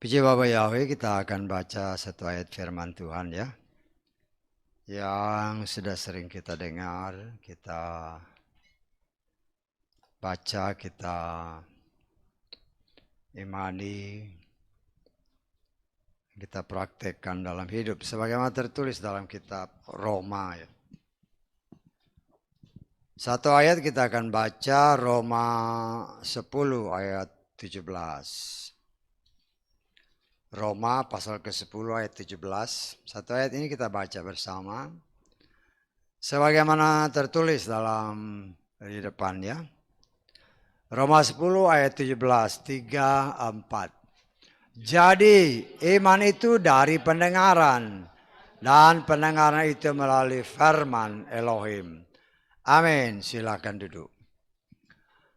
Puji Bapa Yahweh, kita akan baca satu ayat firman Tuhan ya. Yang sudah sering kita dengar, kita baca, kita imani, kita praktekkan dalam hidup. Sebagaimana tertulis dalam kitab Roma ya. Satu ayat kita akan baca Roma 10 ayat 17. Roma pasal ke-10 ayat 17. Satu ayat ini kita baca bersama. Sebagaimana tertulis dalam di depannya. Roma 10 ayat 17, 3, 4. Jadi iman itu dari pendengaran. Dan pendengaran itu melalui firman Elohim. Amin. Silakan duduk.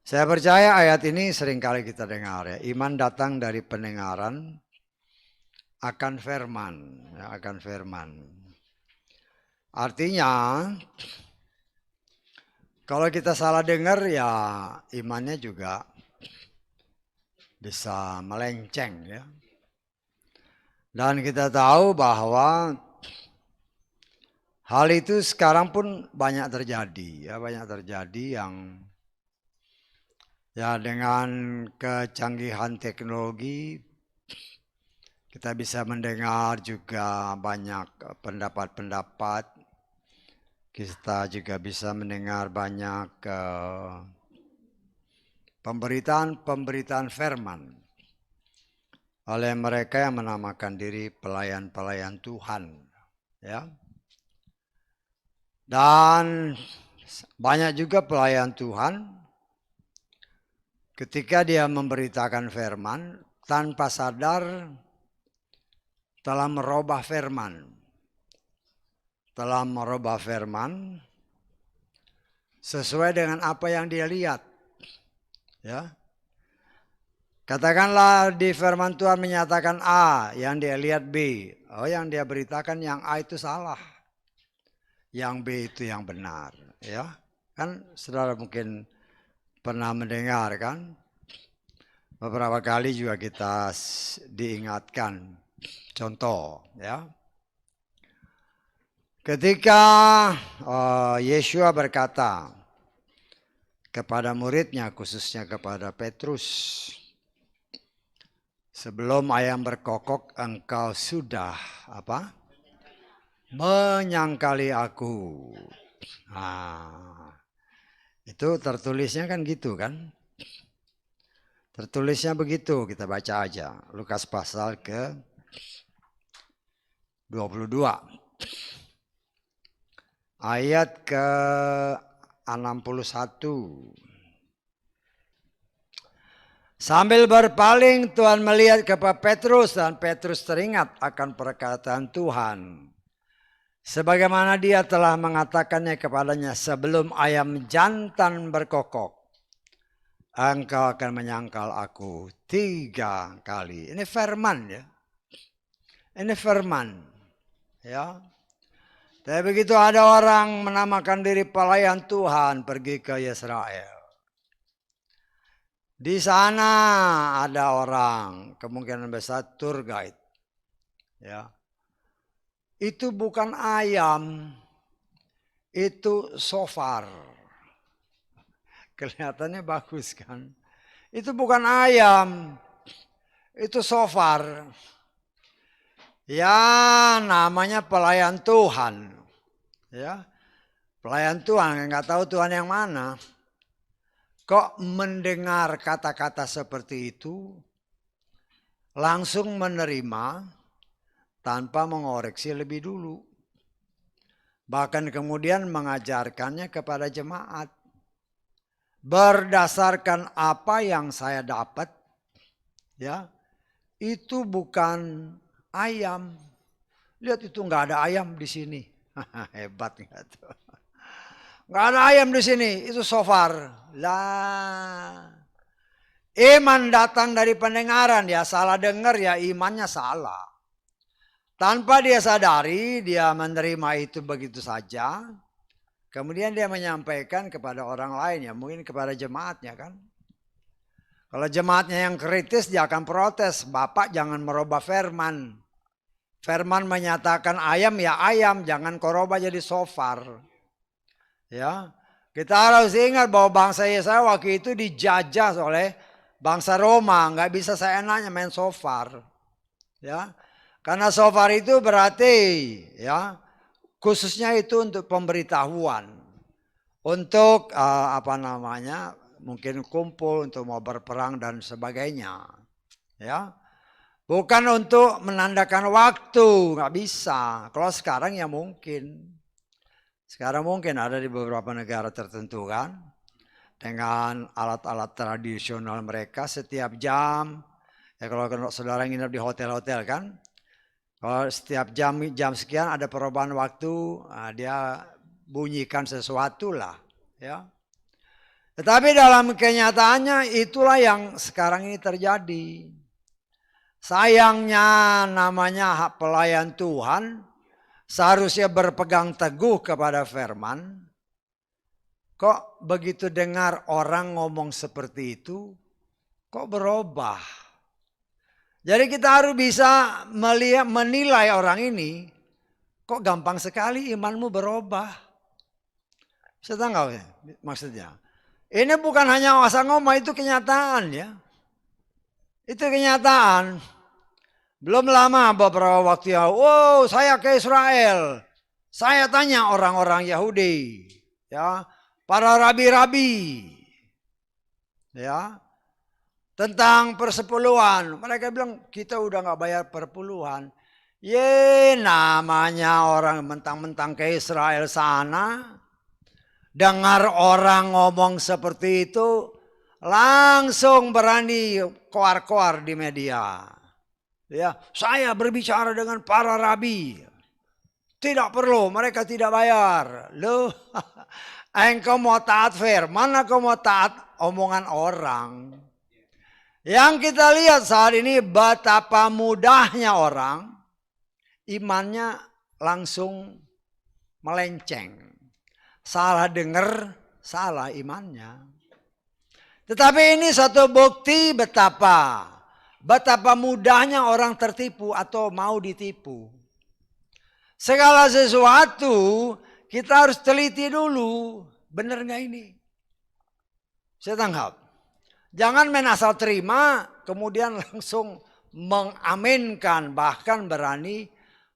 Saya percaya ayat ini seringkali kita dengar ya. Iman datang dari pendengaran akan firman, ya, akan firman. Artinya, kalau kita salah dengar ya imannya juga bisa melenceng ya. Dan kita tahu bahwa hal itu sekarang pun banyak terjadi ya, banyak terjadi yang ya dengan kecanggihan teknologi kita bisa mendengar juga banyak pendapat-pendapat. Kita juga bisa mendengar banyak pemberitaan firman oleh mereka yang menamakan diri pelayan-pelayan Tuhan. Ya. Dan banyak juga pelayan Tuhan ketika dia memberitakan firman tanpa sadar telah merubah firman. Telah merubah firman sesuai dengan apa yang dia lihat. Ya. Katakanlah di firman Tuhan menyatakan A, yang dia lihat B. Oh, yang dia beritakan yang A itu salah. Yang B itu yang benar, ya. Kan saudara mungkin pernah mendengar kan? Beberapa kali juga kita diingatkan. Contoh, ya. Ketika Yesua berkata kepada muridnya, khususnya kepada Petrus, sebelum ayam berkokok engkau sudah apa? Menyangkali aku. Nah, itu tertulisnya kan gitu kan? Tertulisnya begitu, kita baca aja. Lukas pasal ke 22. Ayat ke 61. Sambil berpaling Tuhan melihat kepada Petrus dan Petrus teringat akan perkataan Tuhan. Sebagaimana dia telah mengatakannya kepadanya sebelum ayam jantan berkokok. Engkau akan menyangkal aku 3 kali. Ini firman ya. Ini firman. Ya. Tapi begitu ada orang menamakan diri pelayan Tuhan pergi ke Israel. Di sana ada orang, kemungkinan besar tour guide. Ya. Itu bukan ayam, itu shofar. Kelihatannya bagus kan? Itu bukan ayam, itu shofar. Ya, namanya pelayan Tuhan. Ya, pelayan Tuhan, nggak tahu Tuhan yang mana. Kok mendengar kata-kata seperti itu, langsung menerima tanpa mengoreksi lebih dulu. Bahkan kemudian mengajarkannya kepada jemaat. Berdasarkan apa yang saya dapat, ya, itu bukan ayam. Lihat itu nggak ada ayam di sini. Hebat nggak tuh? Nggak ada ayam di sini, itu shofar. Lah, iman datang dari pendengaran, ya salah dengar ya imannya salah. Tanpa dia sadari, dia menerima itu begitu saja. Kemudian dia menyampaikan kepada orang lain, ya mungkin kepada jemaatnya kan. Kalau jemaatnya yang kritis, dia akan protes. Bapak jangan merubah firman. Firman menyatakan ayam ya ayam, jangan kau rubah jadi shofar. Ya, kita harus ingat bahwa bangsa Yesaya waktu itu dijajah oleh bangsa Roma, nggak bisa seenaknya main shofar. Ya, karena shofar itu berarti ya khususnya itu untuk pemberitahuan, untuk mungkin kumpul untuk mau berperang dan sebagainya. Ya, bukan untuk menandakan waktu, nggak bisa. Kalau sekarang ya mungkin. Sekarang mungkin ada di beberapa negara tertentu kan. Dengan alat-alat tradisional mereka setiap jam. Ya kalau saudara nginep di hotel-hotel kan. Kalau setiap jam sekian ada perubahan waktu. Nah, dia bunyikan sesuatu lah. Ya. Tetapi dalam kenyataannya itulah yang sekarang ini terjadi. Sayangnya namanya hak pelayan Tuhan. Seharusnya berpegang teguh kepada firman. Kok begitu dengar orang ngomong seperti itu, kok berubah? Jadi kita harus bisa menilai orang ini, kok gampang sekali imanmu berubah. Saya tahu nggak maksudnya? Ini bukan hanya asal ngomong, itu kenyataan ya. Itu kenyataan. Belum lama beberapa waktu yang, saya ke Israel. Saya tanya orang-orang Yahudi, ya, para rabi-rabi, ya, tentang persepuluhan. Mereka bilang kita udah nggak bayar perpuluhan. Namanya orang mentang-mentang ke Israel sana, dengar orang ngomong seperti itu, langsung berani koar-koar di media. Ya, saya berbicara dengan para rabi. Tidak perlu, mereka tidak bayar. Loh, engkau mau taat firman, engkau mau taat omongan orang. Yang kita lihat saat ini betapa mudahnya orang, imannya langsung melenceng. Salah dengar, salah imannya. Tetapi ini satu bukti betapa mudahnya orang tertipu atau mau ditipu. Segala sesuatu kita harus teliti dulu. Benar nggak ini? Saya tangkap. Jangan main asal terima, kemudian langsung mengaminkan, bahkan berani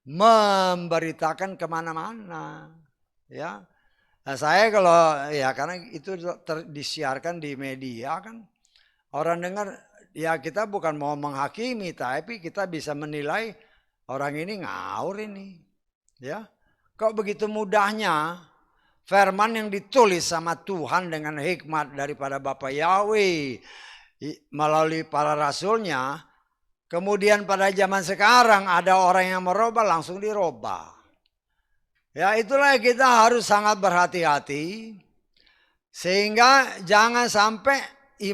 memberitakan kemana-mana. Ya, nah, saya kalau ya karena itu disiarkan di media kan, orang dengar. Ya kita bukan mau menghakimi, tapi kita bisa menilai orang ini ngawur ini. Ya, kok begitu mudahnya firman yang ditulis sama Tuhan dengan hikmat daripada Bapa Yahweh melalui para rasulnya. Kemudian pada zaman sekarang ada orang yang merubah, langsung dirubah. Ya itulah kita harus sangat berhati-hati. Sehingga jangan sampai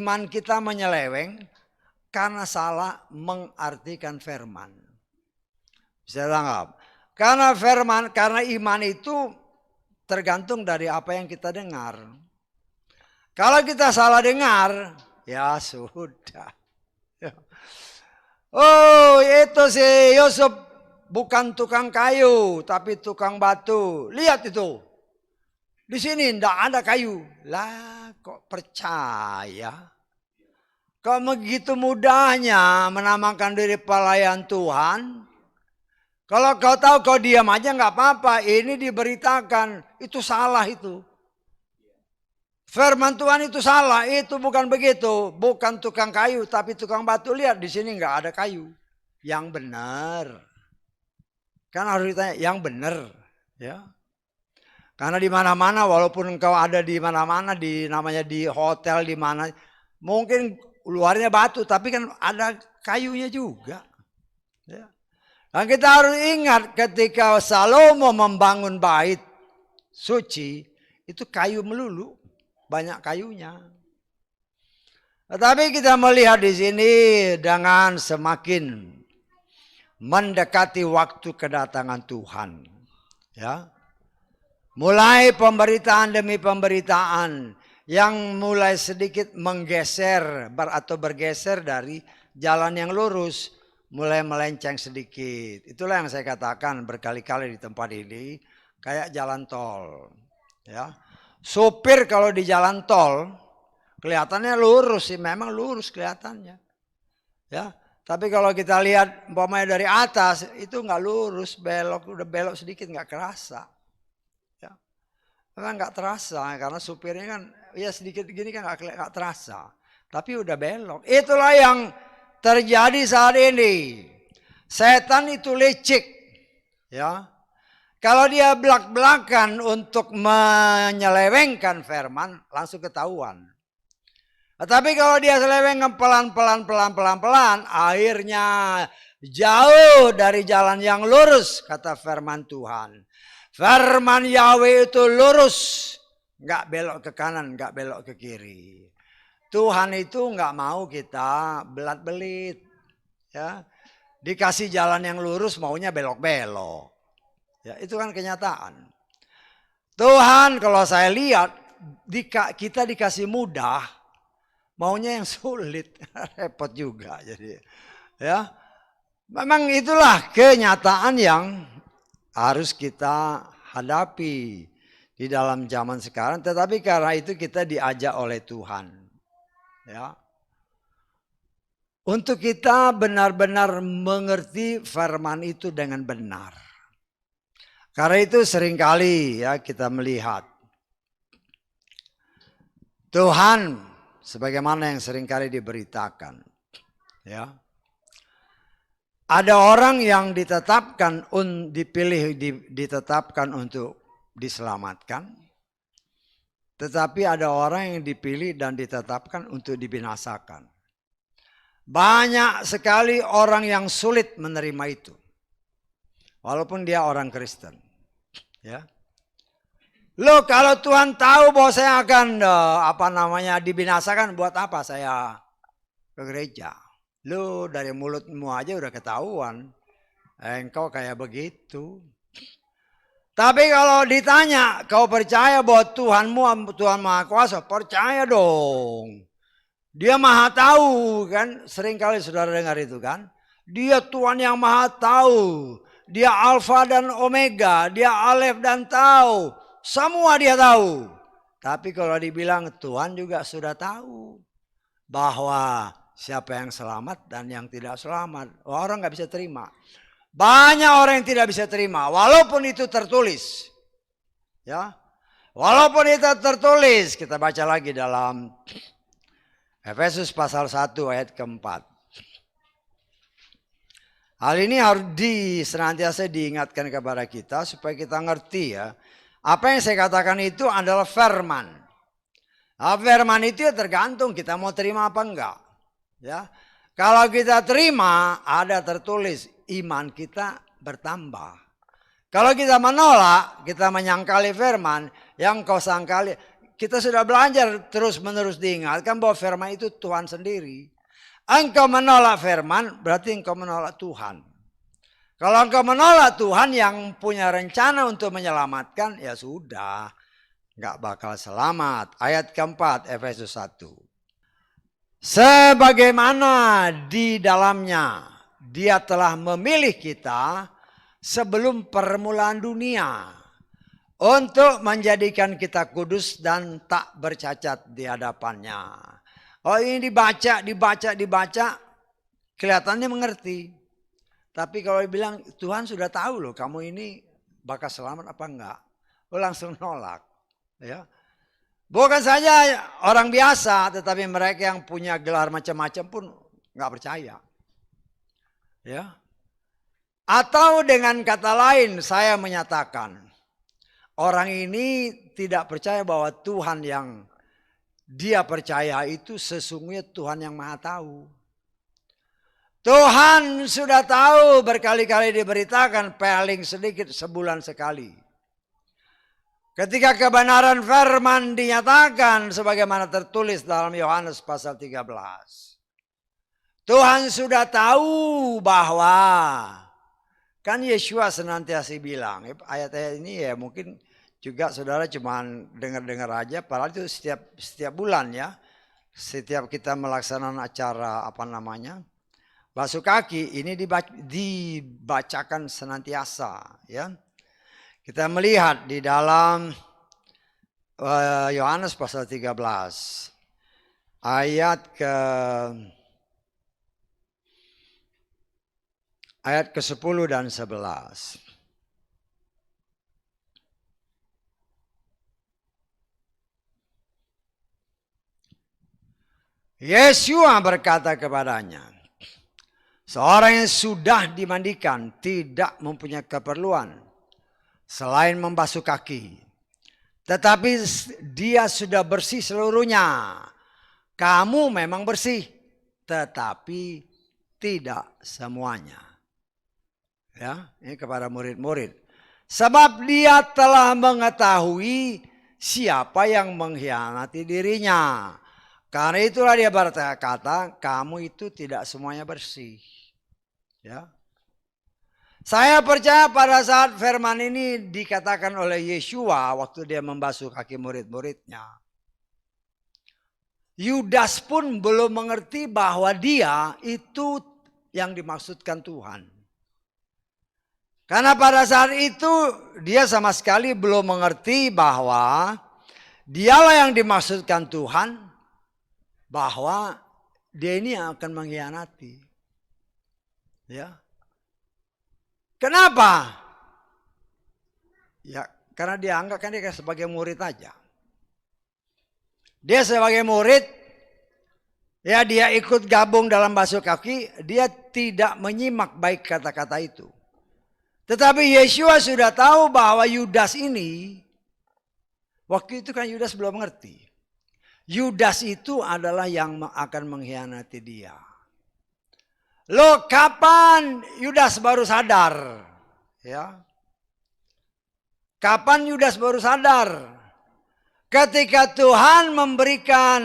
iman kita menyeleweng. Karena salah mengartikan firman. Bisa tangkap. Karena iman itu tergantung dari apa yang kita dengar. Kalau kita salah dengar, ya sudah. Oh itu si Yusuf bukan tukang kayu, tapi tukang batu. Lihat itu. Di sini tidak ada kayu. Lah kok percaya? Kok begitu mudahnya menamakan diri pelayan Tuhan? Kalau kau tahu kau diam aja nggak apa-apa. Ini diberitakan itu salah itu. Firman Tuhan itu salah. Itu bukan begitu. Bukan tukang kayu tapi tukang batu. Lihat di sini nggak ada kayu. Yang benar. Kan harus ditanya yang benar. Ya. Karena di mana-mana walaupun engkau ada di mana-mana namanya di hotel di mana mungkin luarnya batu, tapi kan ada kayunya juga. Ya. Dan kita harus ingat ketika Salomo membangun bait suci, itu kayu melulu, banyak kayunya. Tetapi kita melihat di sini dengan semakin mendekati waktu kedatangan Tuhan. Ya. Mulai pemberitaan demi pemberitaan yang mulai sedikit menggeser atau bergeser dari jalan yang lurus, mulai melenceng sedikit. Itulah yang saya katakan berkali-kali di tempat ini, kayak jalan tol. Ya, sopir kalau di jalan tol kelihatannya lurus sih, memang lurus kelihatannya. Ya, tapi kalau kita lihat umpamanya dari atas itu nggak lurus, belok, udah belok sedikit nggak kerasa. Memang nggak terasa karena supirnya kan ya sedikit gini kan nggak terasa, tapi udah belok. Itulah yang terjadi saat ini. Setan itu licik, ya. Kalau dia belak-belakan untuk menyelewengkan firman, langsung ketahuan. Tetapi kalau dia selewengkan pelan-pelan, akhirnya jauh dari jalan yang lurus, kata firman Tuhan. Firman Yahweh itu lurus, nggak belok ke kanan, nggak belok ke kiri. Tuhan itu nggak mau kita belat-belit, ya. Dikasih jalan yang lurus, maunya belok-belok. Ya, itu kan kenyataan. Tuhan kalau saya lihat kita dikasih mudah, maunya yang sulit, repot juga. Jadi, ya, memang itulah kenyataan yang harus kita hadapi di dalam zaman sekarang. Tetapi karena itu kita diajak oleh Tuhan, ya, untuk kita benar-benar mengerti firman itu dengan benar. Karena itu seringkali ya kita melihat Tuhan sebagaimana yang seringkali diberitakan, ya. Ada orang yang ditetapkan, ditetapkan untuk diselamatkan. Tetapi ada orang yang dipilih dan ditetapkan untuk dibinasakan. Banyak sekali orang yang sulit menerima itu. Walaupun dia orang Kristen. Ya. Loh, kalau Tuhan tahu bahwa saya akan dibinasakan, buat apa saya ke gereja? Lu dari mulutmu aja udah ketahuan. Engkau kayak begitu. Tapi kalau ditanya, kau percaya bahwa Tuhanmu Tuhan Maha Kuasa? Percaya dong. Dia Maha Tahu kan? Seringkali saudara dengar itu kan? Dia Tuhan yang Maha Tahu. Dia Alfa dan Omega. Dia Alef dan Tau. Semua dia tahu. Tapi kalau dibilang Tuhan juga sudah tahu bahwa siapa yang selamat dan yang tidak selamat. Orang nggak bisa terima. Banyak orang yang tidak bisa terima. Walaupun itu tertulis. Ya, walaupun itu tertulis. Kita baca lagi dalam Efesus pasal 1 ayat keempat. Hal ini harus senantiasa diingatkan kepada kita. Supaya kita ngerti ya. Apa yang saya katakan itu adalah firman. Nah, firman itu ya tergantung kita mau terima apa enggak. Ya, kalau kita terima ada tertulis iman kita bertambah. Kalau kita menolak, kita menyangkali firman yang kau sangkali. Kita sudah belajar terus-menerus diingatkan bahwa firman itu Tuhan sendiri. Engkau menolak firman berarti engkau menolak Tuhan. Kalau engkau menolak Tuhan yang punya rencana untuk menyelamatkan, ya sudah, nggak bakal selamat. Ayat keempat Efesus 1. Sebagaimana di dalamnya dia telah memilih kita sebelum permulaan dunia untuk menjadikan kita kudus dan tak bercacat di hadapannya. Oh, ini dibaca, kelihatannya mengerti. Tapi kalau dibilang Tuhan sudah tahu loh kamu ini bakal selamat apa enggak, lo langsung nolak. Ya. Bukan saja orang biasa, tetapi mereka yang punya gelar macam-macam pun nggak percaya. Ya. Atau dengan kata lain saya menyatakan, orang ini tidak percaya bahwa Tuhan yang dia percaya itu sesungguhnya Tuhan yang Maha Tahu. Tuhan sudah tahu berkali-kali diberitakan paling sedikit sebulan sekali. Ketika kebenaran firman dinyatakan sebagaimana tertulis dalam Yohanes pasal 13. Tuhan sudah tahu bahwa kan Yesua senantiasa bilang, ayat-ayat ini ya mungkin juga saudara cuma dengar-dengar aja, padahal itu setiap bulan ya. Setiap kita melaksanakan acara basuh kaki ini dibacakan senantiasa ya. Kita melihat di dalam Yohanes pasal 13 ayat ke-10 dan 11. Yesua berkata kepadanya, seorang yang sudah dimandikan tidak mempunyai keperluan selain membasuh kaki. Tetapi dia sudah bersih seluruhnya. Kamu memang bersih, tetapi tidak semuanya. Ya, ini kepada murid-murid. Sebab dia telah mengetahui siapa yang mengkhianati dirinya. Karena itulah dia berkata, kamu itu tidak semuanya bersih. Ya. Saya percaya pada saat firman ini dikatakan oleh Yesua waktu dia membasuh kaki murid-muridnya. Yudas pun belum mengerti bahwa dia itu yang dimaksudkan Tuhan. Karena pada saat itu dia sama sekali belum mengerti bahwa dialah yang dimaksudkan Tuhan, bahwa dia ini yang akan mengkhianati. Ya. Kenapa? Ya, karena dia anggap kan dia sebagai murid aja. Dia sebagai murid, ya dia ikut gabung dalam basuh kaki, dia tidak menyimak baik kata-kata itu. Tetapi Yesua sudah tahu bahwa Yudas ini, waktu itu kan Yudas belum mengerti. Yudas itu adalah yang akan mengkhianati dia. Loh, kapan Yudas baru sadar? Ya. Kapan Yudas baru sadar? Ketika Tuhan memberikan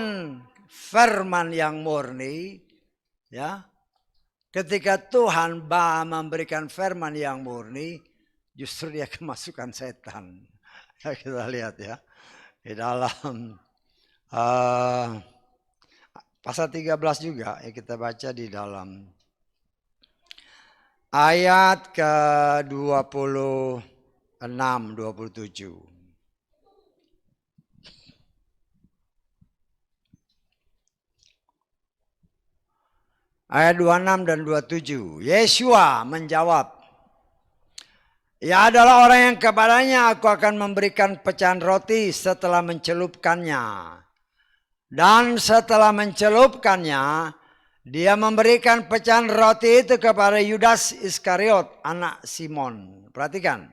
firman yang murni, ya. Ketika Tuhan memberikan firman yang murni, justru dia kemasukan setan. Ya, kita lihat ya. Di dalam pasal 13 juga ya, kita baca di dalam ayat ke-26, 27. Ayat 26 dan 27. Yesua menjawab, ia adalah orang yang kepadanya aku akan memberikan pecahan roti setelah mencelupkannya. Dan setelah mencelupkannya, dia memberikan pecahan roti itu kepada Yudas Iskariot, anak Simon. Perhatikan.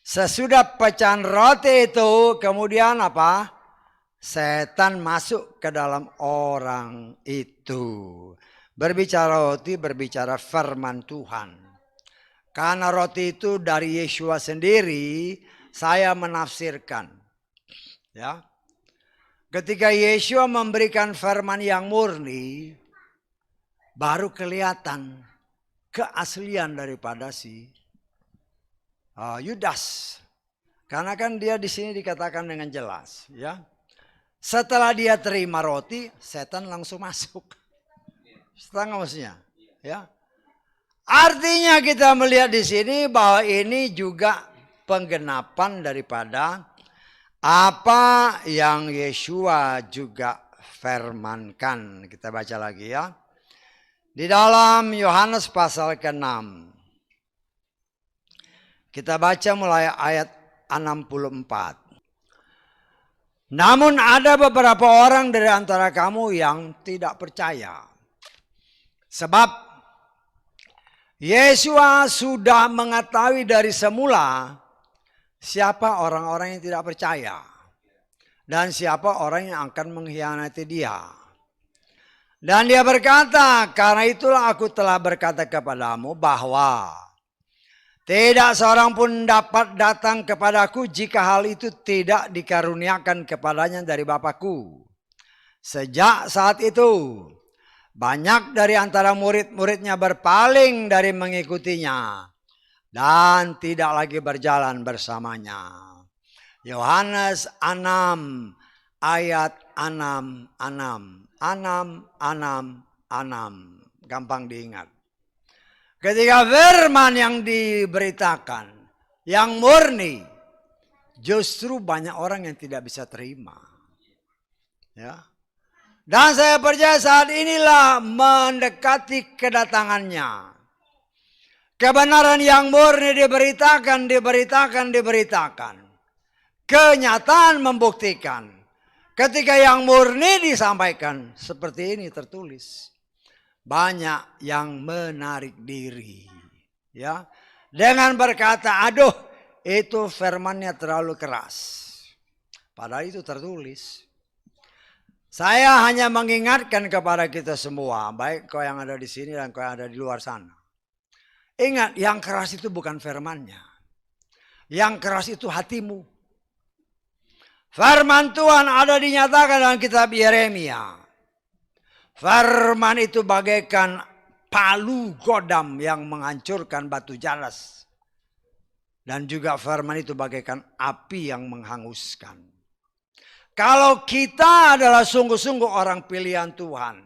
Sesudah pecahan roti itu, kemudian apa? Setan masuk ke dalam orang itu. Berbicara roti, berbicara firman Tuhan. Karena roti itu dari Yesua sendiri, saya menafsirkan. Ya. Ketika Yesua memberikan firman yang murni, baru kelihatan keaslian daripada si Yudas. Karena kan dia di sini dikatakan dengan jelas, ya. Setelah dia terima roti, setan langsung masuk. Setengah maksudnya, ya. Artinya kita melihat di sini bahwa ini juga penggenapan daripada apa yang Yesua juga firmankan. Kita baca lagi ya. Di dalam Yohanes pasal ke-6. Kita baca mulai ayat 64. Namun ada beberapa orang dari antara kamu yang tidak percaya. Sebab Yesua sudah mengetahui dari semula siapa orang-orang yang tidak percaya dan siapa orang yang akan mengkhianati dia. Dan dia berkata, karena itulah aku telah berkata kepadamu bahwa tidak seorang pun dapat datang kepadaku jika hal itu tidak dikaruniakan kepadanya dari Bapakku. Sejak saat itu, banyak dari antara murid-muridnya berpaling dari mengikutinya dan tidak lagi berjalan bersamanya. Yohanes 6 ayat 6. Gampang diingat. Ketika firman yang diberitakan, yang murni, justru banyak orang yang tidak bisa terima. Ya. Dan saya percaya saat inilah mendekati kedatangannya. Kebenaran yang murni diberitakan. Kenyataan membuktikan. Ketika yang murni disampaikan, seperti ini tertulis. Banyak yang menarik diri. Ya, dengan berkata, aduh itu firmannya terlalu keras. Padahal itu tertulis. Saya hanya mengingatkan kepada kita semua, baik kau yang ada di sini dan kau yang ada di luar sana. Ingat, yang keras itu bukan firmannya. Yang keras itu hatimu. Firman Tuhan ada dinyatakan dalam kitab Yeremia. Firman itu bagaikan palu godam yang menghancurkan batu jalas. Dan juga firman itu bagaikan api yang menghanguskan. Kalau kita adalah sungguh-sungguh orang pilihan Tuhan.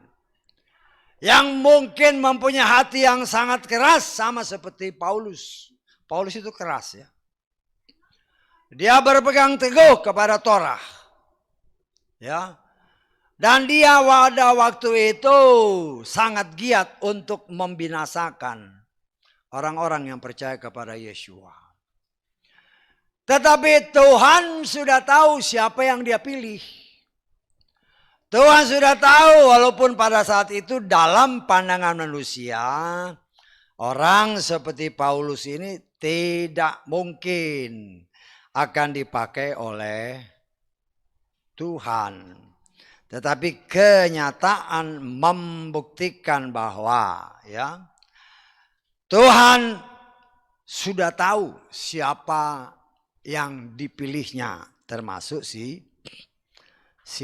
Yang mungkin mempunyai hati yang sangat keras sama seperti Paulus. Paulus itu keras ya. Dia berpegang teguh kepada Torah. Ya. Dan dia pada waktu itu sangat giat untuk membinasakan orang-orang yang percaya kepada Yeshua. Tetapi Tuhan sudah tahu siapa yang dia pilih. Tuhan sudah tahu walaupun pada saat itu dalam pandangan manusia, orang seperti Paulus ini tidak mungkin akan dipakai oleh Tuhan. Tetapi kenyataan membuktikan bahwa ya Tuhan sudah tahu siapa yang dipilihnya, termasuk si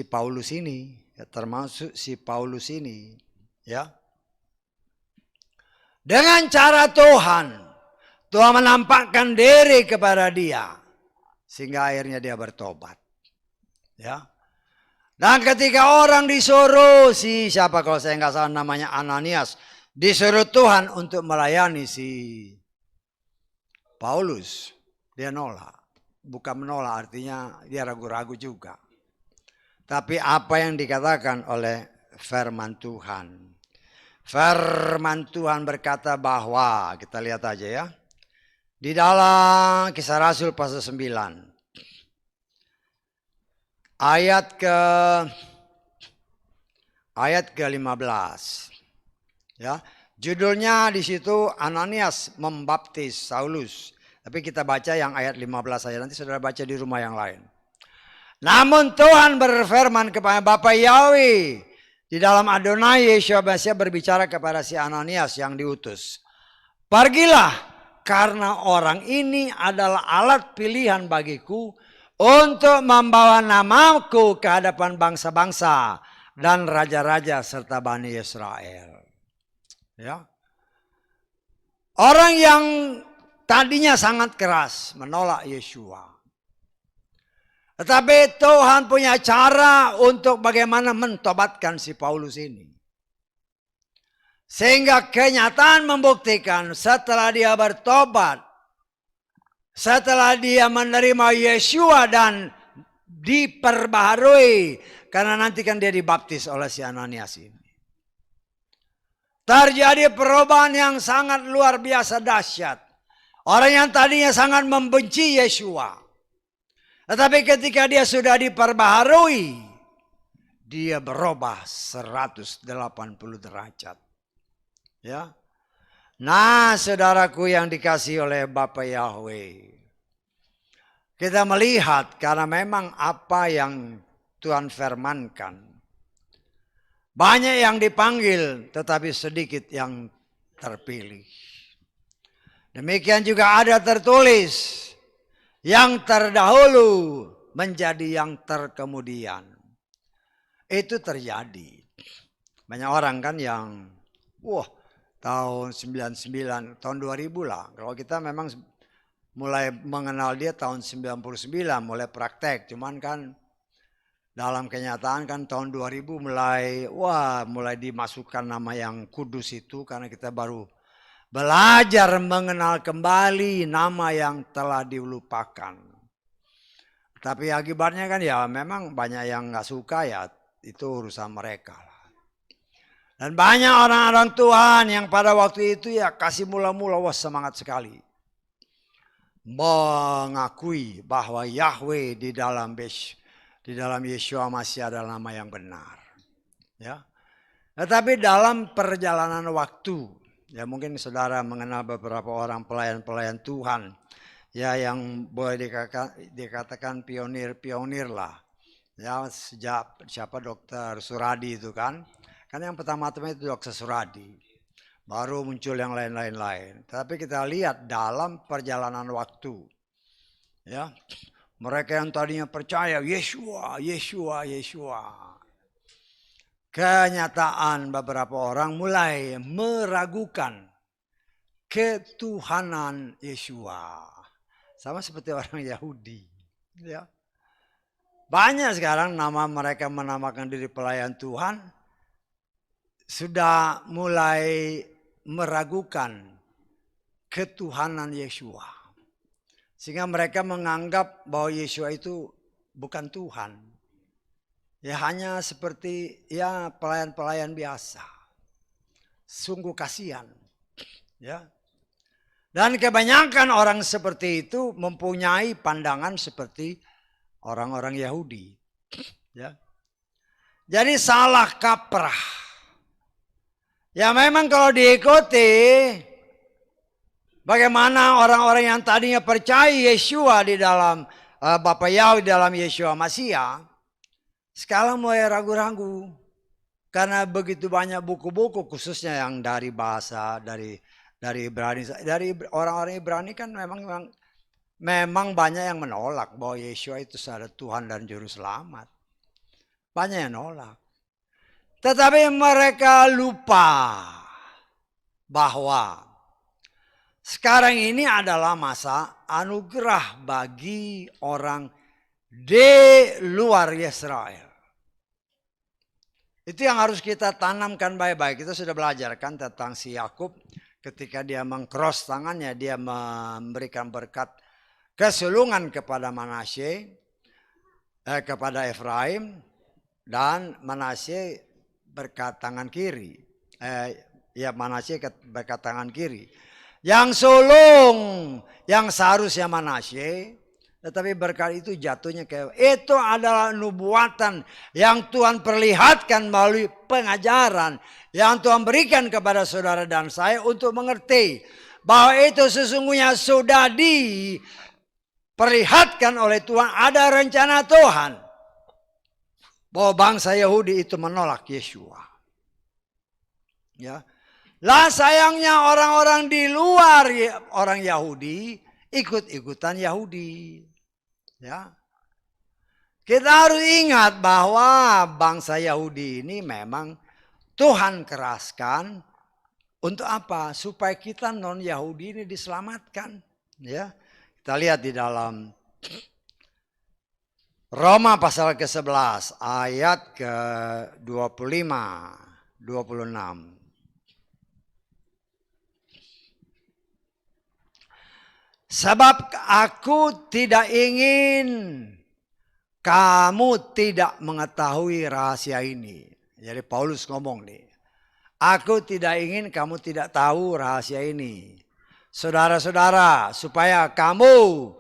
Paulus ini, ya, ya. Dengan cara Tuhan menampakkan diri kepada dia sehingga akhirnya dia bertobat. Ya. Dan ketika orang disuruh siapa kalau saya nggak salah namanya Ananias, disuruh Tuhan untuk melayani si Paulus, dia nolak. Bukan menolak, artinya dia ragu-ragu juga. Tapi apa yang dikatakan oleh firman Tuhan. Firman Tuhan berkata bahwa, kita lihat aja ya. Di dalam Kisah Rasul pasal 9. Ayat ke-15. Ya, judulnya di situ Ananias membaptis Saulus. Tapi kita baca yang ayat 15 saja, nanti saudara baca di rumah yang lain. Namun Tuhan berfirman kepada Bapa Yahweh di dalam Adonai Yeshua Mesya berbicara kepada si Ananias yang diutus. Pergilah karena orang ini adalah alat pilihan bagiku untuk membawa namaku ke hadapan bangsa-bangsa dan raja-raja serta Bani Israel. Ya. Orang yang tadinya sangat keras menolak Yeshua. Tetapi Tuhan punya cara untuk bagaimana mentobatkan si Paulus ini. Sehingga kenyataan membuktikan setelah dia bertobat, setelah dia menerima Yeshua dan diperbaharui, karena nanti kan dia dibaptis oleh si Ananias ini. Terjadi perubahan yang sangat luar biasa dahsyat. Orang yang tadinya sangat membenci Yeshua. Tetapi ketika dia sudah diperbaharui, dia berubah 180 derajat. Ya. Nah, saudaraku yang dikasihi oleh Bapa Yahweh, kita melihat karena memang apa yang Tuhan firmankan. Banyak yang dipanggil, tetapi sedikit yang terpilih. Demikian juga ada tertulis, yang terdahulu menjadi yang terkemudian. Itu terjadi. Banyak orang kan yang, tahun 99, tahun 2000 lah. Kalau kita memang mulai mengenal dia tahun 99, mulai praktek. Cuman kan dalam kenyataan kan tahun 2000 mulai dimasukkan nama yang kudus itu karena kita baru belajar mengenal kembali nama yang telah dilupakan. Tapi akibatnya kan ya memang banyak yang nggak suka, ya itu urusan mereka lah. Dan banyak orang-orang Tuhan yang pada waktu itu ya kasih mula-mula semangat sekali. Mengakui bahwa Yahweh di dalam Yeshua masih adalah nama yang benar. Ya. Tetapi dalam perjalanan waktu, ya mungkin saudara mengenal beberapa orang pelayan-pelayan Tuhan, ya yang boleh dikatakan pionir-pionir lah. Ya sejak siapa Dokter Suradi itu kan yang pertama-tama itu Dokter Suradi. Baru muncul yang lain-lain. Tapi kita lihat dalam perjalanan waktu, ya mereka yang tadinya percaya Yeshua. Kenyataan beberapa orang mulai meragukan ketuhanan Yeshua. Sama seperti orang Yahudi. Ya. Banyak sekarang nama mereka menamakan diri pelayan Tuhan sudah mulai meragukan ketuhanan Yeshua. Sehingga mereka menganggap bahwa Yeshua itu bukan Tuhan. Ya hanya seperti ya pelayan-pelayan biasa. Sungguh kasihan. Ya. Dan kebanyakan orang seperti itu mempunyai pandangan seperti orang-orang Yahudi. Ya. Jadi salah kaprah. Ya memang kalau diikuti, bagaimana orang-orang yang tadinya percaya Yeshua di dalam Bapa Yahweh dalam Yeshua Masia, sekarang mulai ragu-ragu. Karena begitu banyak buku-buku khususnya yang dari bahasa, dari Ibrani. Dari orang-orang Ibrani kan memang banyak yang menolak bahwa Yeshua itu adalah Tuhan dan Juru Selamat. Banyak yang menolak. Tetapi mereka lupa bahwa sekarang ini adalah masa anugerah bagi orang di luar Israel. Itu yang harus kita tanamkan baik-baik. Kita sudah belajarkan tentang si Yakub ketika dia mengcross tangannya, dia memberikan berkat kesulungan kepada Manasye, kepada Efraim, dan Manasye berkat tangan kiri. Manasye berkat tangan kiri. Yang sulung, yang seharusnya Manasye, tetapi berkat itu jatuhnya itu adalah nubuatan yang Tuhan perlihatkan melalui pengajaran yang Tuhan berikan kepada saudara dan saya untuk mengerti bahwa itu sesungguhnya sudah diperlihatkan oleh Tuhan, ada rencana Tuhan. Bahwa bangsa Yahudi itu menolak Yeshua. Ya. Lah sayangnya orang-orang di luar orang Yahudi ikut-ikutan Yahudi. Ya. Kita harus ingat bahwa bangsa Yahudi ini memang Tuhan keraskan untuk apa? Supaya kita non Yahudi ini diselamatkan. Ya. Kita lihat di dalam Roma pasal ke-11 ayat ke-25, 26. Sebab aku tidak ingin kamu tidak mengetahui rahasia ini. Jadi Paulus ngomong nih. Aku tidak ingin kamu tidak tahu rahasia ini. Saudara-saudara, supaya kamu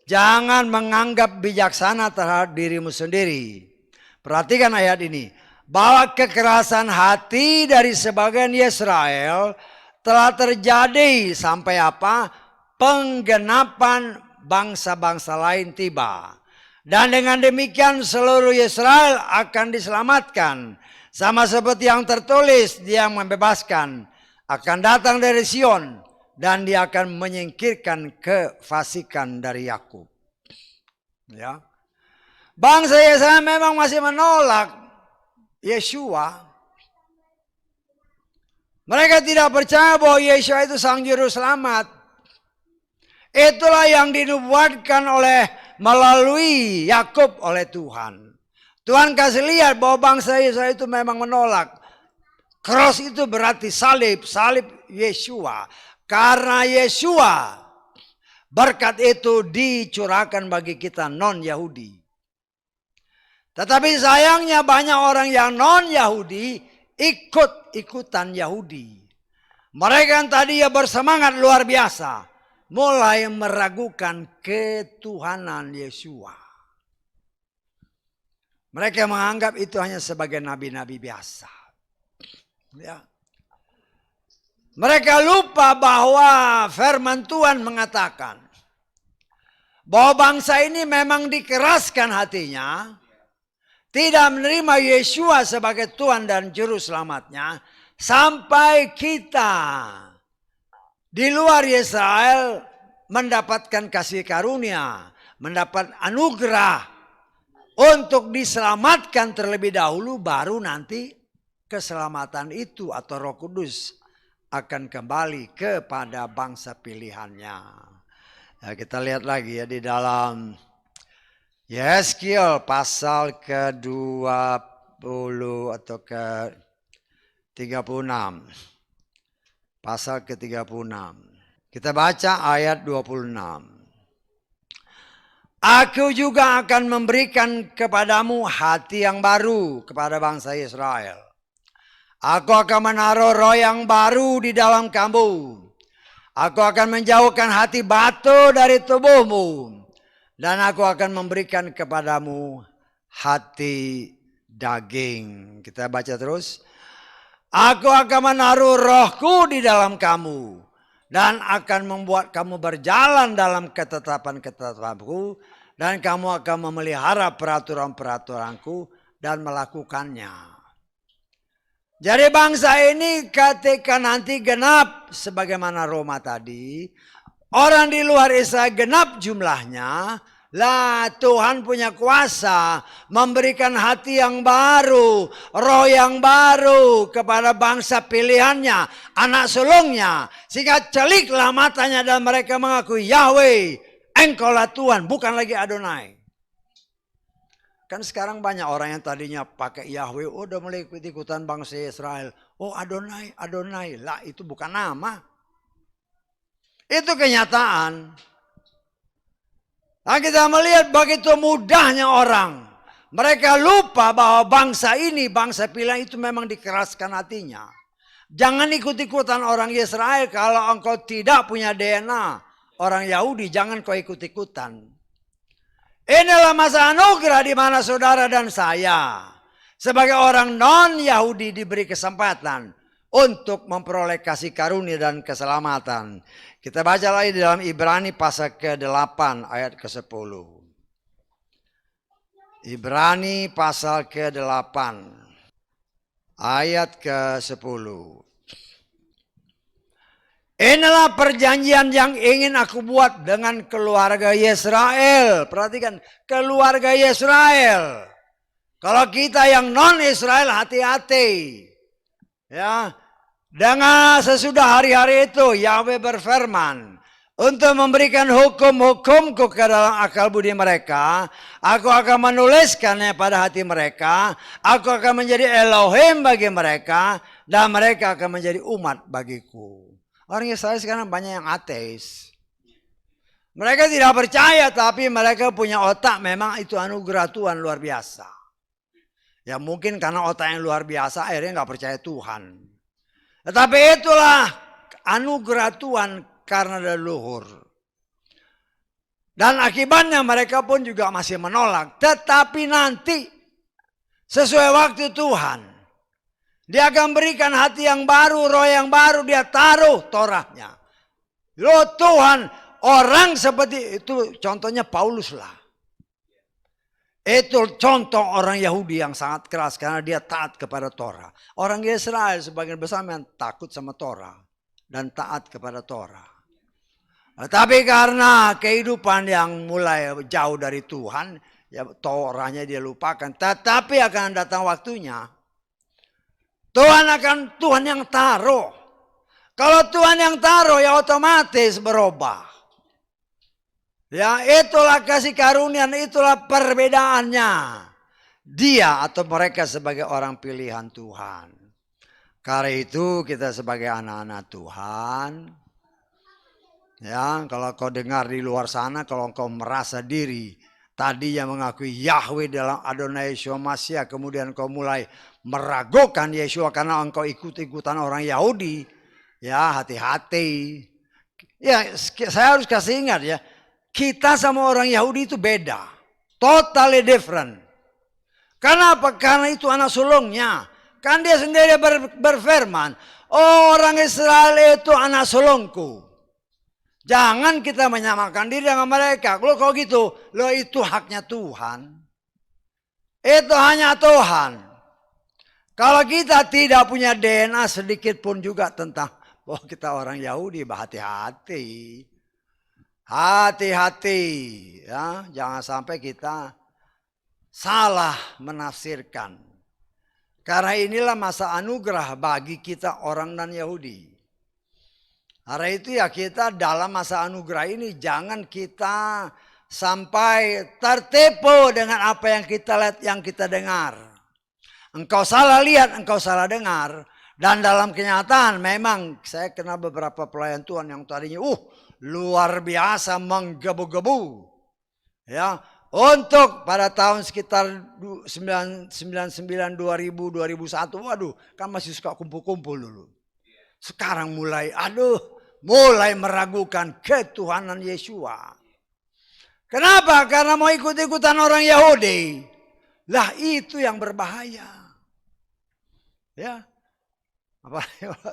jangan menganggap bijaksana terhadap dirimu sendiri. Perhatikan ayat ini. Bahwa kekerasan hati dari sebagian Israel telah terjadi sampai apa? Penggenapan bangsa-bangsa lain tiba. Dan dengan demikian seluruh Israel akan diselamatkan. Sama seperti yang tertulis, dia yang membebaskan. Akan datang dari Sion. Dan dia akan menyingkirkan kefasikan dari Yakub. Ya. Bangsa Israel memang masih menolak Yeshua. Mereka tidak percaya bahwa Yeshua itu sang juru selamat. Itulah yang dinubuatkan melalui Yakub oleh Tuhan. Tuhan kasih lihat bahwa bangsa Israel itu memang menolak. Cross itu berarti salib Yesua. Karena Yesua, berkat itu dicurahkan bagi kita non-Yahudi. Tetapi sayangnya banyak orang yang non-Yahudi ikut-ikutan Yahudi. Mereka yang tadi bersemangat luar biasa, mulai meragukan ketuhanan Yesua. Mereka menganggap itu hanya sebagai nabi-nabi biasa. Ya. Mereka lupa bahwa firman Tuhan mengatakan bahwa bangsa ini memang dikeraskan hatinya, tidak menerima Yesua sebagai Tuhan dan Juru Selamatnya, sampai kita di luar Israel mendapatkan kasih karunia, mendapat anugerah untuk diselamatkan terlebih dahulu, baru nanti keselamatan itu atau Roh Kudus akan kembali kepada bangsa pilihannya. Ya, kita lihat lagi ya di dalam Yeskiel pasal ke-20 atau ke-36. Pasal ke-36. Kita baca ayat 26. Aku juga akan memberikan kepadamu hati yang baru kepada bangsa Israel. Aku akan menaruh roh yang baru di dalam kamu. Aku akan menjauhkan hati batu dari tubuhmu. Dan aku akan memberikan kepadamu hati daging. Kita baca terus. Aku akan menaruh rohku di dalam kamu. Dan akan membuat kamu berjalan dalam ketetapan-ketetapanku. Dan kamu akan memelihara peraturan-peraturanku dan melakukannya. Jadi bangsa ini ketika nanti genap sebagaimana Roma tadi, orang di luar Israel genap jumlahnya, lah Tuhan punya kuasa memberikan hati yang baru, roh yang baru kepada bangsa pilihannya, anak sulungnya. Sehingga celiklah matanya dan mereka mengakui, Yahweh, Engkaulah Tuhan, bukan lagi Adonai. Kan sekarang banyak orang yang tadinya pakai Yahweh, udah mulai ikut-ikutan bangsa Israel. Oh Adonai, Adonai. Lah itu bukan nama. Itu kenyataan. Nah kita melihat begitu mudahnya orang. Mereka lupa bahwa bangsa ini, bangsa pilihan itu memang dikeraskan hatinya. Jangan ikut-ikutan orang Israel kalau engkau tidak punya DNA orang Yahudi. Jangan kau ikut-ikutan. Inilah masa anugerah di mana saudara dan saya sebagai orang non-Yahudi diberi kesempatan untuk memperoleh kasih karunia dan keselamatan. Kita baca lagi di dalam Ibrani pasal ke-8 ayat ke-10. Ibrani pasal ke-8 ayat ke-10. Inilah perjanjian yang ingin aku buat dengan keluarga Israel. Perhatikan, keluarga Israel. Kalau kita yang non-Israel hati-hati. Ya, dengan sesudah hari-hari itu Yahweh berfirman untuk memberikan hukum-hukumku ke dalam akal budi mereka. Aku akan menuliskannya pada hati mereka. Aku akan menjadi Elohim bagi mereka. Dan mereka akan menjadi umat bagiku. Orang Israel sekarang banyak yang ateis. Mereka tidak percaya tapi mereka punya otak memang itu anugerah Tuhan luar biasa. Ya mungkin karena otak yang luar biasa akhirnya nggak percaya Tuhan. Tetapi itulah anugerah Tuhan karena leluhur. Dan akibatnya mereka pun juga masih menolak. Tetapi nanti sesuai waktu Tuhan. Dia akan berikan hati yang baru, roh yang baru, dia taruh Torahnya. Loh Tuhan, orang seperti itu contohnya Paulus lah. Itu contoh orang Yahudi yang sangat keras karena dia taat kepada Torah. Orang Israel sebagian besar yang takut sama Torah dan taat kepada Torah. Tapi karena kehidupan yang mulai jauh dari Tuhan, ya Torahnya dia lupakan. Tetapi akan datang waktunya. Tuhan yang taruh. Kalau Tuhan yang taruh ya otomatis berubah. Ya, itulah kasih karunia, itulah perbedaannya. Dia atau mereka sebagai orang pilihan Tuhan. Karena itu kita sebagai anak-anak Tuhan, ya, kalau kau dengar di luar sana, kalau kau merasa diri tadi yang mengakui Yahweh dalam Adonai Yeshua Mashiach, kemudian kau mulai meragukan Yeshua karena engkau ikut-ikutan orang Yahudi, ya hati-hati. Ya, saya harus kasih ingat ya, kita sama orang Yahudi itu beda, totally different. Kenapa? Karena itu anak sulungnya. Kan dia sendiri berfirman, oh, orang Israel itu anak sulungku. Jangan kita menyamakan diri dengan mereka. Kalau gitu, lo itu haknya Tuhan. Itu hanya Tuhan. Kalau kita tidak punya DNA sedikit pun juga tentang bahwa kita orang Yahudi, hati-hati. Hati-hati. Ya, jangan sampai kita salah menafsirkan. Karena inilah masa anugerah bagi kita orang non Yahudi. Karena itu ya kita dalam masa anugerah ini jangan kita sampai tertipu dengan apa yang kita lihat, yang kita dengar. Engkau salah lihat, engkau salah dengar. Dan dalam kenyataan memang saya kenal beberapa pelayan Tuhan yang tadinya luar biasa menggebu-gebu. Ya, untuk pada tahun sekitar 99, 2000, 2001, waduh, kan masih suka kumpul-kumpul dulu. Sekarang mulai meragukan ketuhanan Yeshua. Kenapa? Karena mau ikut-ikutan orang Yahudi. Lah itu yang berbahaya. Ya. Apa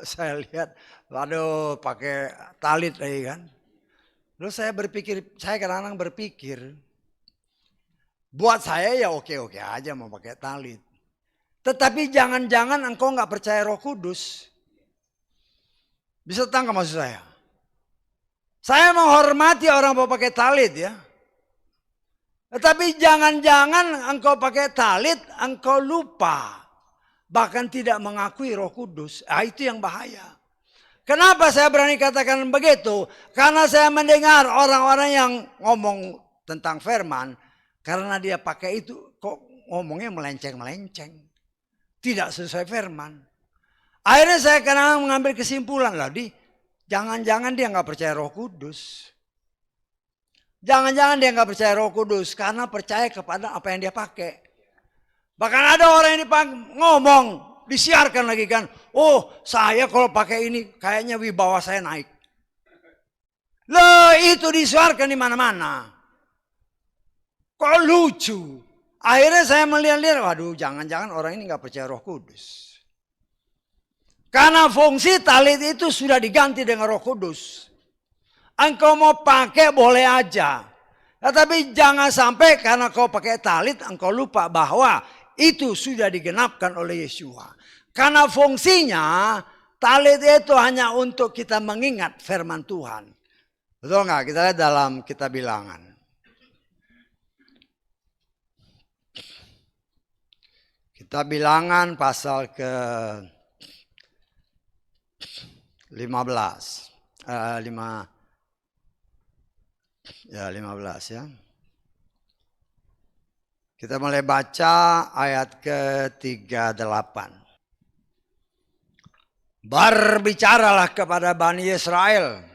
saya lihat, waduh pakai talit lagi kan. Lalu saya kadang-kadang berpikir, buat saya ya oke-oke aja mau pakai talit. Tetapi jangan-jangan engkau nggak percaya Roh Kudus. Bisa tangkap maksud saya? Saya menghormati orang mau pakai talit ya. Tetapi jangan-jangan engkau pakai talit, engkau lupa. Bahkan tidak mengakui Roh Kudus. Itu yang bahaya. Kenapa saya berani katakan begitu? Karena saya mendengar orang-orang yang ngomong tentang firman. Karena dia pakai itu kok ngomongnya melenceng-melenceng. Tidak sesuai firman. Akhirnya saya kadang mengambil kesimpulan lah. Jangan-jangan dia nggak percaya Roh Kudus. Jangan-jangan dia nggak percaya Roh Kudus. Karena percaya kepada apa yang dia pakai. Bahkan ada orang yang ngomong. Disiarkan lagi kan. Oh, saya kalau pakai ini kayaknya wibawa saya naik. Loh, itu disiarkan di mana-mana. Kok lucu. Akhirnya saya melihat-lihat, waduh jangan-jangan orang ini gak percaya Roh Kudus. Karena fungsi talit itu sudah diganti dengan Roh Kudus. Engkau mau pakai boleh aja. Tetapi jangan sampai karena kau pakai talit engkau lupa bahwa itu sudah digenapkan oleh Yeshua. Karena fungsinya talit itu hanya untuk kita mengingat firman Tuhan. Betul nggak? Kita lihat dalam kitab Bilangan. Kitab Bilangan pasal ke 15. 15 ya. Kita mulai baca ayat ke-38. Berbicaralah kepada Bani Israel.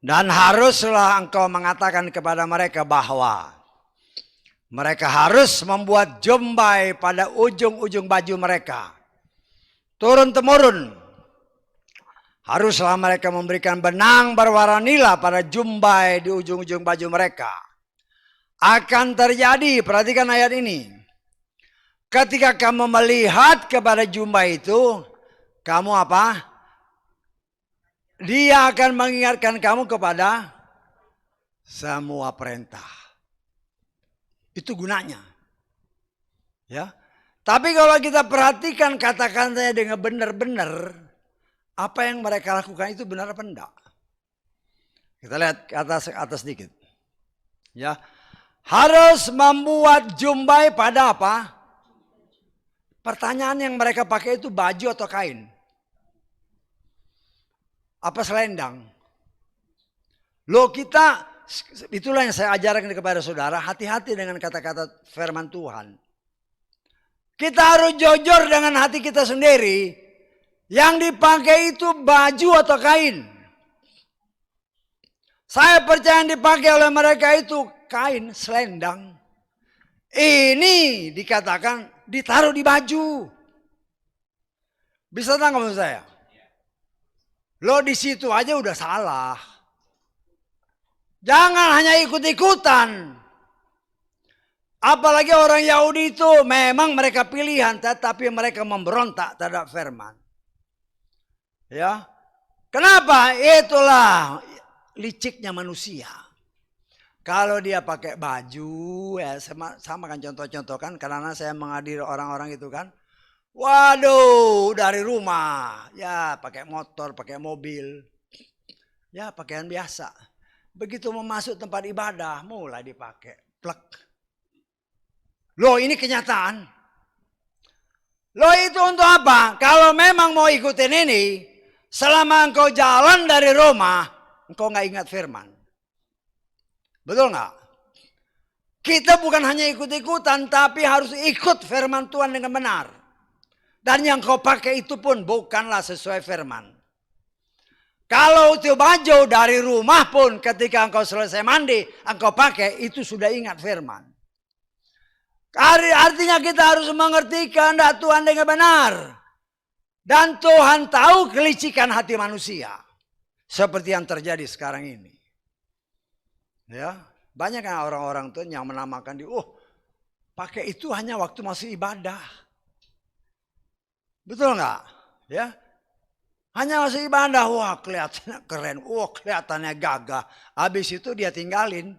Dan haruslah engkau mengatakan kepada mereka bahwa mereka harus membuat jumbai pada ujung-ujung baju mereka. Turun-temurun. Haruslah mereka memberikan benang berwarna nila pada jumbai di ujung-ujung baju mereka. Akan terjadi, perhatikan ayat ini. Ketika kamu melihat kepada jumbai itu, kamu apa? Dia akan mengingatkan kamu kepada semua perintah. Itu gunanya. Ya. Tapi kalau kita perhatikan kata-katanya dengan benar-benar, apa yang mereka lakukan itu benar apa enggak? Kita lihat ke atas sedikit. Ya. Harus membuat jumbai pada apa? Pertanyaan yang mereka pakai itu baju atau kain? Apa selendang? Loh kita itulah yang saya ajarkan kepada saudara, hati-hati dengan kata-kata firman Tuhan. Kita harus jujur dengan hati kita sendiri. Yang dipakai itu baju atau kain. Saya percaya yang dipakai oleh mereka itu kain, selendang. Ini dikatakan ditaruh di baju. Bisa tangkap maksud saya? Lo di situ aja udah salah. Jangan hanya ikut-ikutan. Apalagi orang Yahudi itu memang mereka pilihan, tetapi mereka memberontak terhadap firman. Ya, kenapa? Itulah liciknya manusia. Kalau dia pakai baju, ya sama kan contoh-contoh kan. Karena saya menghadiri orang-orang itu kan. Waduh, dari rumah, ya pakai motor, pakai mobil, ya pakaian biasa. Begitu mau masuk tempat ibadah, mulai dipakai plek. Loh, ini kenyataan. Loh, itu untuk apa? Kalau memang mau ikutin ini, selama engkau jalan dari rumah, engkau nggak ingat firman. Betul nggak? Kita bukan hanya ikut-ikutan, tapi harus ikut firman Tuhan dengan benar. Dan yang kau pakai itu pun bukanlah sesuai firman. Kalau itu baju dari rumah pun ketika engkau selesai mandi, engkau pakai, itu sudah ingat firman. Artinya kita harus mengerti kehendak Tuhan dengan benar. Dan Tuhan tahu kelicikan hati manusia. Seperti yang terjadi sekarang ini. Ya, banyak kan orang-orang tuh yang menamakan pakai itu hanya waktu masih ibadah. Betul nggak? Ya, hanya masih ibadah, wah kelihatannya keren, wah kelihatannya gagah. Habis itu dia tinggalin.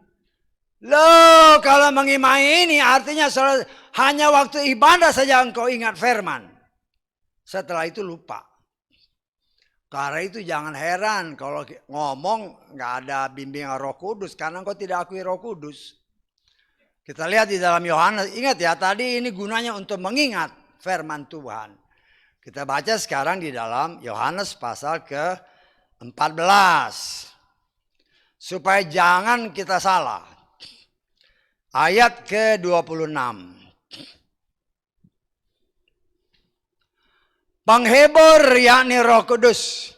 Loh, kalau mengimani ini artinya hanya waktu ibadah saja engkau ingat firman. Setelah itu lupa. Karena itu jangan heran kalau ngomong nggak ada bimbingan Roh Kudus karena engkau tidak akui Roh Kudus. Kita lihat di dalam Yohanes, ingat ya tadi ini gunanya untuk mengingat firman Tuhan. Kita baca sekarang di dalam Yohanes pasal ke-14. Supaya jangan kita salah. Ayat ke-26. Penghibur yakni Roh Kudus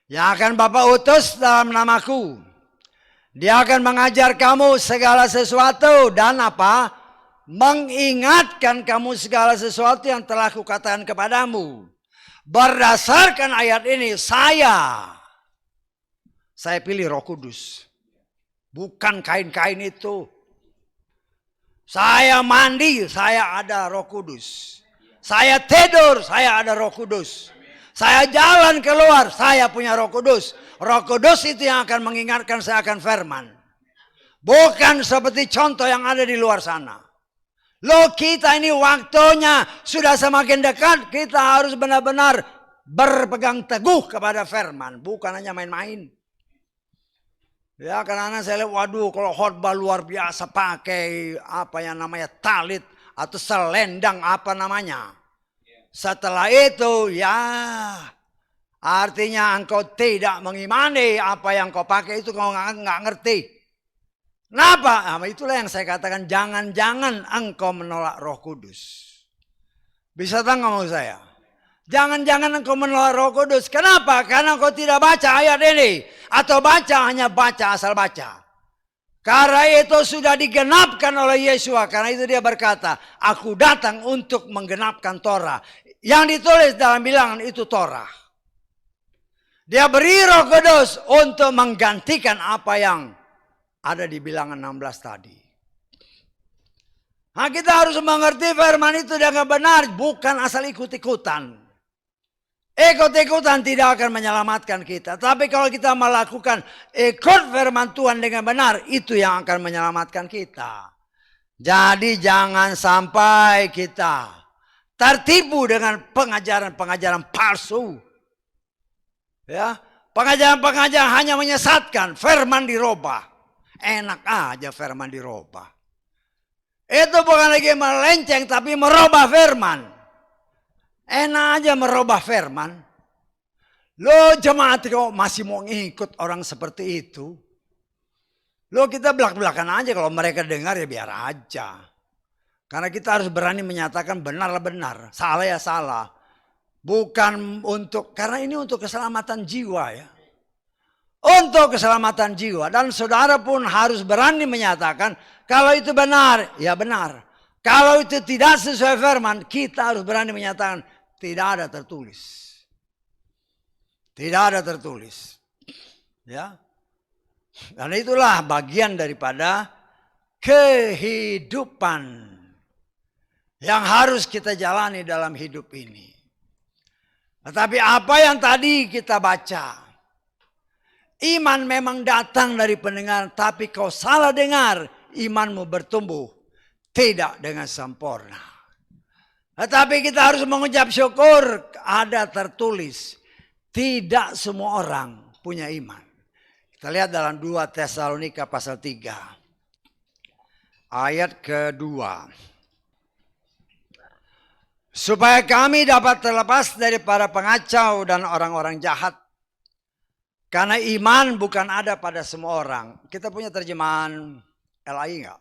yang akan Bapa utus dalam namaku. Dia akan mengajar kamu segala sesuatu dan apa? Mengingatkan kamu segala sesuatu yang telah kukatakan kepadamu. Berdasarkan ayat ini saya pilih Roh Kudus. Bukan kain-kain itu. Saya mandi, saya ada Roh Kudus. Saya tidur, saya ada Roh Kudus. Saya jalan keluar, saya punya Roh Kudus. Roh Kudus itu yang akan mengingatkan saya akan firman. Bukan seperti contoh yang ada di luar sana. Loh, kita ini waktunya sudah semakin dekat. Kita harus benar-benar berpegang teguh kepada firman. Bukan hanya main-main. Ya, karena saya lihat, waduh kalau khotbah luar biasa pakai apa yang namanya talit atau selendang apa namanya. Setelah itu ya artinya engkau tidak mengimani apa yang kau pakai itu kau nggak ngerti. Kenapa? Nah, itulah yang saya katakan jangan-jangan engkau menolak Roh Kudus. Bisa tangkap maksud saya? Jangan-jangan engkau menolak Roh Kudus. Kenapa? Karena engkau tidak baca ayat ini. Atau hanya baca asal baca. Karena itu sudah digenapkan oleh Yesua. Karena itu dia berkata, aku datang untuk menggenapkan Torah. Yang ditulis dalam bilangan itu Torah. Dia beri Roh Kudus untuk menggantikan apa yang ada di bilangan 16 tadi. Nah, kita harus mengerti firman itu dengan benar. Bukan asal ikut-ikutan. Ikut-ikutan tidak akan menyelamatkan kita. Tapi kalau kita melakukan ikut firman Tuhan dengan benar. Itu yang akan menyelamatkan kita. Jadi jangan sampai kita tertipu dengan pengajaran-pengajaran palsu. Ya, pengajaran-pengajaran hanya menyesatkan. Firman dirubah. Enak aja firman dirubah. Itu bukan lagi melenceng tapi merubah firman. Enak aja merubah firman. Lo jemaat kok masih mau ngikut orang seperti itu? Loh kita belak-belakan aja, kalau mereka dengar ya biar aja. Karena kita harus berani menyatakan benarlah benar, salah ya salah. Bukan karena ini untuk keselamatan jiwa ya. Untuk keselamatan jiwa. Dan saudara pun harus berani menyatakan kalau itu benar, ya benar. Kalau itu tidak sesuai firman, kita harus berani menyatakan tidak ada tertulis. Tidak ada tertulis. Ya. Dan itulah bagian daripada kehidupan yang harus kita jalani dalam hidup ini. Tetapi apa yang tadi kita baca, iman memang datang dari pendengaran, tapi kau salah dengar, imanmu bertumbuh tidak dengan sempurna. Tetapi kita harus mengucap syukur, ada tertulis, tidak semua orang punya iman. Kita lihat dalam 2 Tesalonika pasal 3. Ayat kedua. Supaya kami dapat terlepas daripada pengacau dan orang-orang jahat. Karena iman bukan ada pada semua orang. Kita punya terjemahan LAI enggak?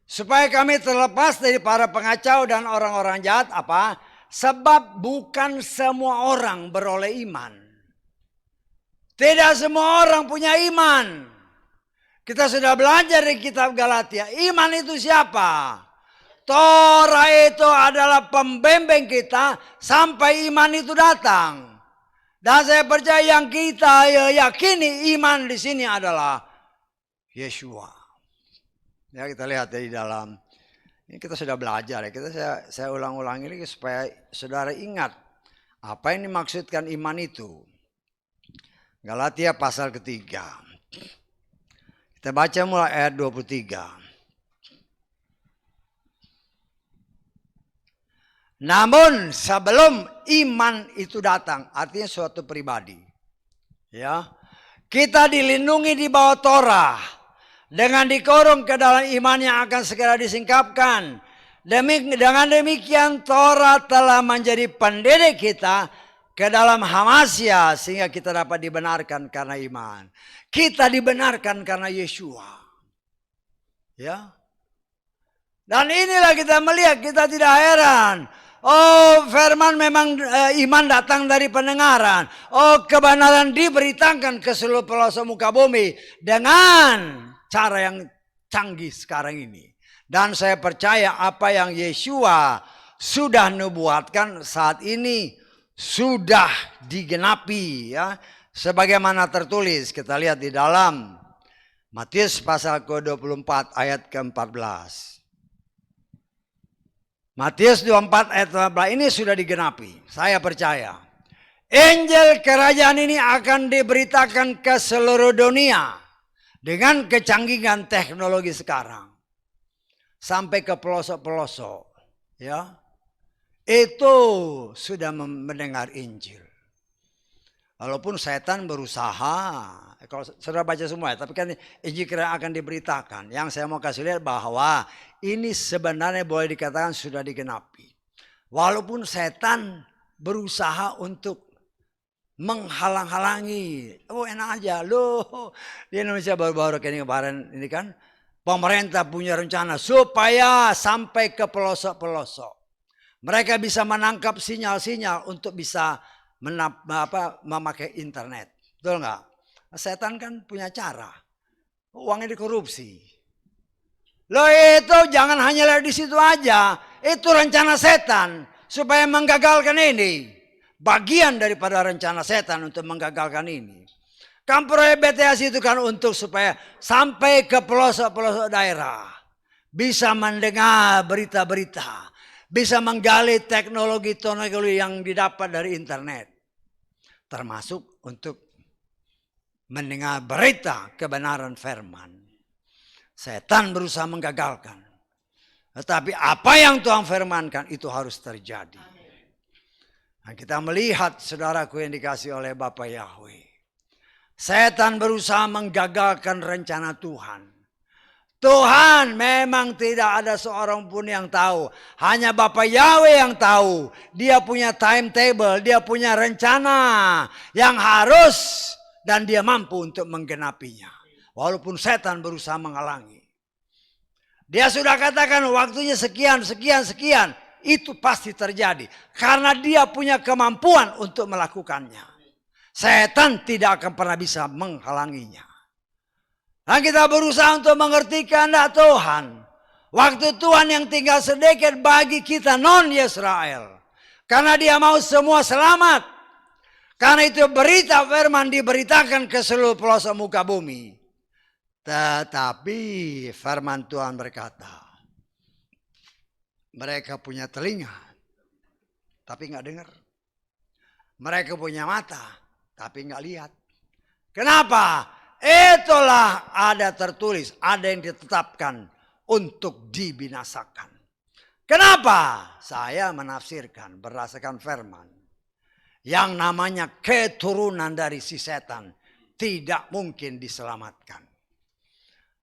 Supaya kami terlepas dari para pengacau dan orang-orang jahat. Apa? Sebab bukan semua orang beroleh iman. Tidak semua orang punya iman. Kita sudah belajar di kitab Galatia. Iman itu siapa? Torah itu adalah pembimbing kita sampai iman itu datang. Dan saya percaya yang kita yakini iman di sini adalah Yeshua. Ya kita lihat di dalam. Ini kita sudah belajar ya. Saya ulang-ulangi lagi supaya saudara ingat apa yang dimaksudkan iman itu. Galatia pasal ketiga. Kita baca mulai ayat 23. Namun sebelum iman itu datang, artinya suatu pribadi. Ya. Kita dilindungi di bawah Torah. Dengan dikurung ke dalam iman yang akan segera disingkapkan. Dengan demikian Torah telah menjadi pendidik kita ke dalam Hamasya sehingga kita dapat dibenarkan karena iman. Kita dibenarkan karena Yeshua. Ya. Dan inilah kita melihat, kita tidak heran. Oh, firman memang iman datang dari pendengaran. Oh, kebenaran diberitakan ke seluruh pelosok muka bumi dengan cara yang canggih sekarang ini. Dan saya percaya apa yang Yeshua sudah nubuatkan saat ini sudah digenapi ya, sebagaimana tertulis. Kita lihat di dalam Matius pasal ke-24 ayat ke-14. Matius 24 ayat 14 ini sudah digenapi. Saya percaya Injil kerajaan ini akan diberitakan ke seluruh dunia dengan kecanggihan teknologi sekarang sampai ke pelosok-pelosok ya. Itu sudah mendengar Injil. Walaupun setan berusaha, kalau saudara baca semua ya, tapi kan Injil kira akan diberitakan. Yang saya mau kasih lihat bahwa ini sebenarnya boleh dikatakan sudah digenapi. Walaupun setan berusaha untuk menghalang-halangi. Oh enak aja loh. Di Indonesia baru-baru kemarin ini kan pemerintah punya rencana supaya sampai ke pelosok-pelosok. Mereka bisa menangkap sinyal-sinyal untuk bisa memakai internet. Betul nggak? Setan kan punya cara. Uangnya dikorupsi. Loh itu jangan hanya lihat di situ aja. Itu rencana setan supaya menggagalkan ini. Bagian daripada rencana setan untuk menggagalkan ini. Kan proyek BTS itu kan untuk supaya sampai ke pelosok-pelosok daerah. Bisa mendengar berita-berita. Bisa menggali teknologi yang didapat dari internet. Termasuk untuk mendengar berita kebenaran firman. Setan berusaha menggagalkan. Tetapi apa yang Tuhan firmankan itu harus terjadi. Nah, kita melihat saudaraku yang dikasih oleh Bapak Yahweh. Setan berusaha menggagalkan rencana Tuhan. Tuhan memang tidak ada seorang pun yang tahu. Hanya Bapak Yahweh yang tahu. Dia punya timetable, dia punya rencana yang harus dan dia mampu untuk menggenapinya. Walaupun setan berusaha menghalangi. Dia sudah katakan waktunya sekian, sekian, sekian. Itu pasti terjadi. Karena dia punya kemampuan untuk melakukannya. Setan tidak akan pernah bisa menghalanginya. Dan kita berusaha untuk mengerti kehendak Tuhan. Waktu Tuhan yang tinggal sedikit bagi kita non-Israel. Karena dia mau semua selamat. Karena itu berita firman diberitakan ke seluruh pelosok muka bumi. Tetapi firman Tuhan berkata, mereka punya telinga, tapi nggak dengar. Mereka punya mata, tapi nggak lihat. Kenapa? Itulah ada tertulis, ada yang ditetapkan untuk dibinasakan. Kenapa? Saya menafsirkan berdasarkan firman. Yang namanya keturunan dari si setan tidak mungkin diselamatkan.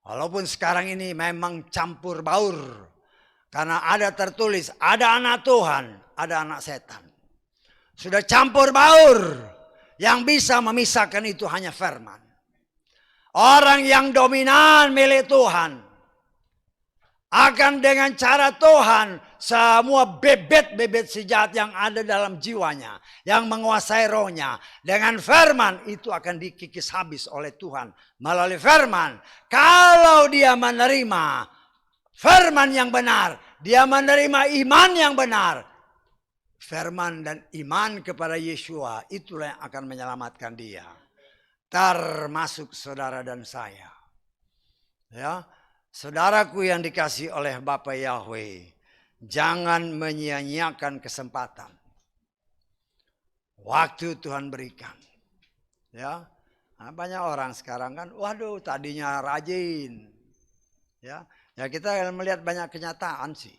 Walaupun sekarang ini memang campur baur. Karena ada tertulis, ada anak Tuhan, ada anak setan. Sudah campur baur. Yang bisa memisahkan itu hanya firman. Orang yang dominan milik Tuhan. Akan dengan cara Tuhan, semua bebet-bebet si jahat yang ada dalam jiwanya, yang menguasai rohnya, dengan firman itu akan dikikis habis oleh Tuhan melalui firman. Kalau dia menerima firman yang benar, dia menerima iman yang benar, firman dan iman kepada Yeshua, itulah yang akan menyelamatkan dia, termasuk saudara dan saya. Ya. Saudaraku yang dikasihi oleh Bapa Yahweh, jangan menyia-nyiakan kesempatan. Waktu Tuhan berikan. Ya, nah, banyak orang sekarang kan, waduh tadinya rajin. Ya kita melihat banyak kenyataan sih.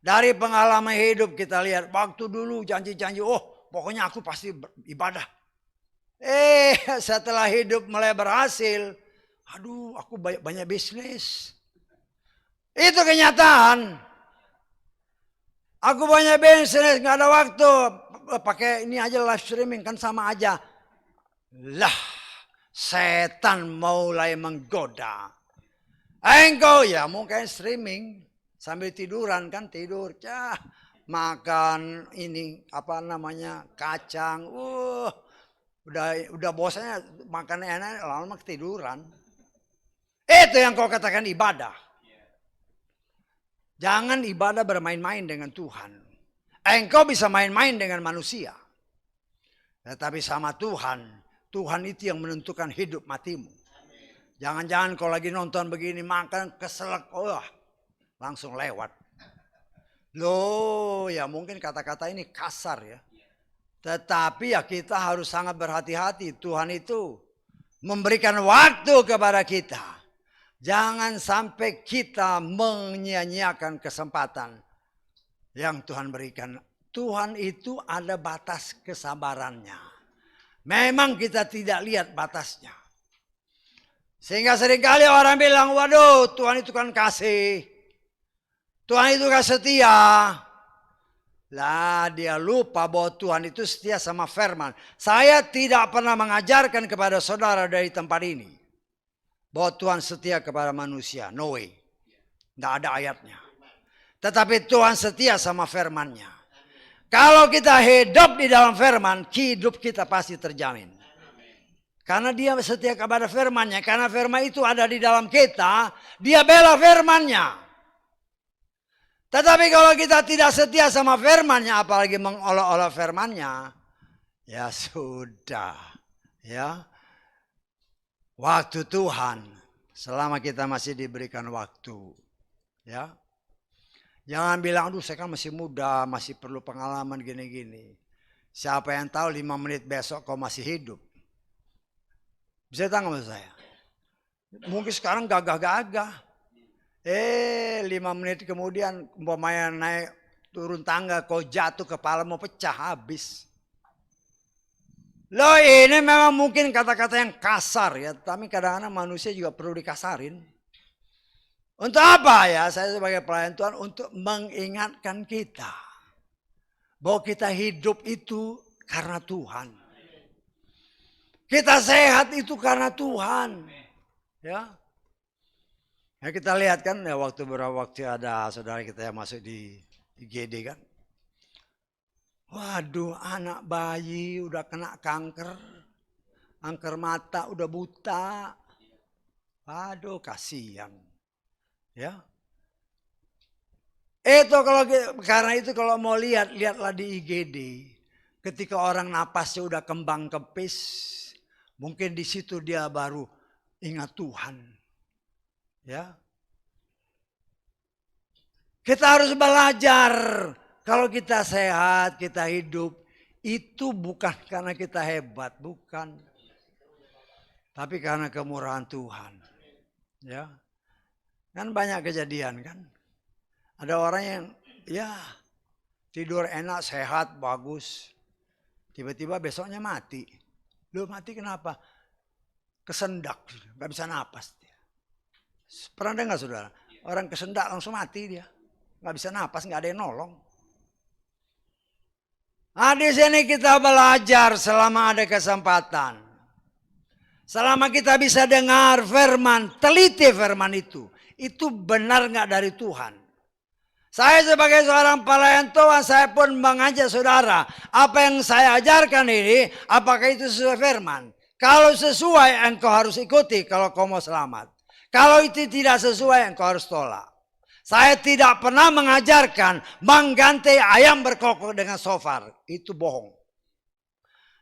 Dari pengalaman hidup kita lihat, waktu dulu janji-janji, oh pokoknya aku pasti ibadah. Setelah hidup mulai berhasil, aduh, aku banyak bisnis. Itu kenyataan. Aku banyak bisnis, nggak ada waktu. Pakai ini aja live streaming kan sama aja. Lah, setan mulai menggoda. Engkau ya mungkin streaming sambil tiduran kan tidur. Makan ini apa namanya kacang. Udah bosannya makan enak lama ketiduran. Itu yang kau katakan ibadah. Jangan ibadah bermain-main dengan Tuhan. Engkau bisa main-main dengan manusia. Tetapi sama Tuhan. Tuhan itu yang menentukan hidup matimu. Jangan-jangan kau lagi nonton begini makan keselak. Langsung lewat. Loh ya mungkin kata-kata ini kasar ya. Tetapi ya kita harus sangat berhati-hati. Tuhan itu memberikan waktu kepada kita. Jangan sampai kita menyia-nyiakan kesempatan yang Tuhan berikan. Tuhan itu ada batas kesabarannya. Memang kita tidak lihat batasnya. Sehingga seringkali orang bilang, waduh Tuhan itu kan kasih. Tuhan itu kan setia. Lah dia lupa bahwa Tuhan itu setia sama firman. Saya tidak pernah mengajarkan kepada saudara dari tempat ini bahwa Tuhan setia kepada manusia. No way. Tidak ada ayatnya. Tetapi Tuhan setia sama firman-Nya. Kalau kita hidup di dalam firman, hidup kita pasti terjamin. Karena dia setia kepada firman-Nya. Karena firman itu ada di dalam kita, dia bela firman-Nya. Tetapi kalau kita tidak setia sama firman-Nya, apalagi mengolok-olok firman-Nya, ya sudah. Ya. Waktu Tuhan, selama kita masih diberikan waktu. Ya. Jangan bilang, aduh saya kan masih muda, masih perlu pengalaman gini-gini. Siapa yang tahu 5 menit besok kau masih hidup. Bisa tahu maksud saya? Mungkin sekarang gagah-gagah. 5 menit kemudian umpamanya naik turun tangga kau jatuh kepala mau pecah habis. Loh ini memang mungkin kata-kata yang kasar ya. Tapi kadang-kadang manusia juga perlu dikasarin. Untuk apa ya? Saya sebagai pelayan Tuhan untuk mengingatkan kita. Bahwa kita hidup itu karena Tuhan. Kita sehat itu karena Tuhan. Ya. Ya kita lihat kan ya beberapa waktu ada saudara kita yang masuk di IGD kan. Waduh, anak bayi udah kena kanker mata udah buta. Waduh, kasihan. Ya. Karena itu kalau mau lihatlah di IGD. Ketika orang napasnya udah kembang kempis, mungkin di situ dia baru ingat Tuhan. Ya. Kita harus belajar kalau kita sehat, kita hidup, itu bukan karena kita hebat, bukan. Tapi karena kemurahan Tuhan. Ya. Kan banyak kejadian kan. Ada orang yang ya tidur enak, sehat, bagus. Tiba-tiba besoknya mati. Loh, mati kenapa? Kesendak, nggak bisa napas dia. Pernah dengar saudara? Orang kesendak langsung mati dia. Nggak bisa napas, nggak ada yang nolong. Nah, di sini kita belajar selama ada kesempatan. Selama kita bisa dengar firman, teliti firman itu. Itu benar nggak dari Tuhan? Saya sebagai seorang pelayan Tuhan, saya pun mengajak saudara. Apa yang saya ajarkan ini, apakah itu sesuai firman? Kalau sesuai, engkau harus ikuti kalau kau mau selamat. Kalau itu tidak sesuai, engkau harus tolak. Saya tidak pernah mengajarkan mengganti ayam berkokok dengan shofar. Itu bohong.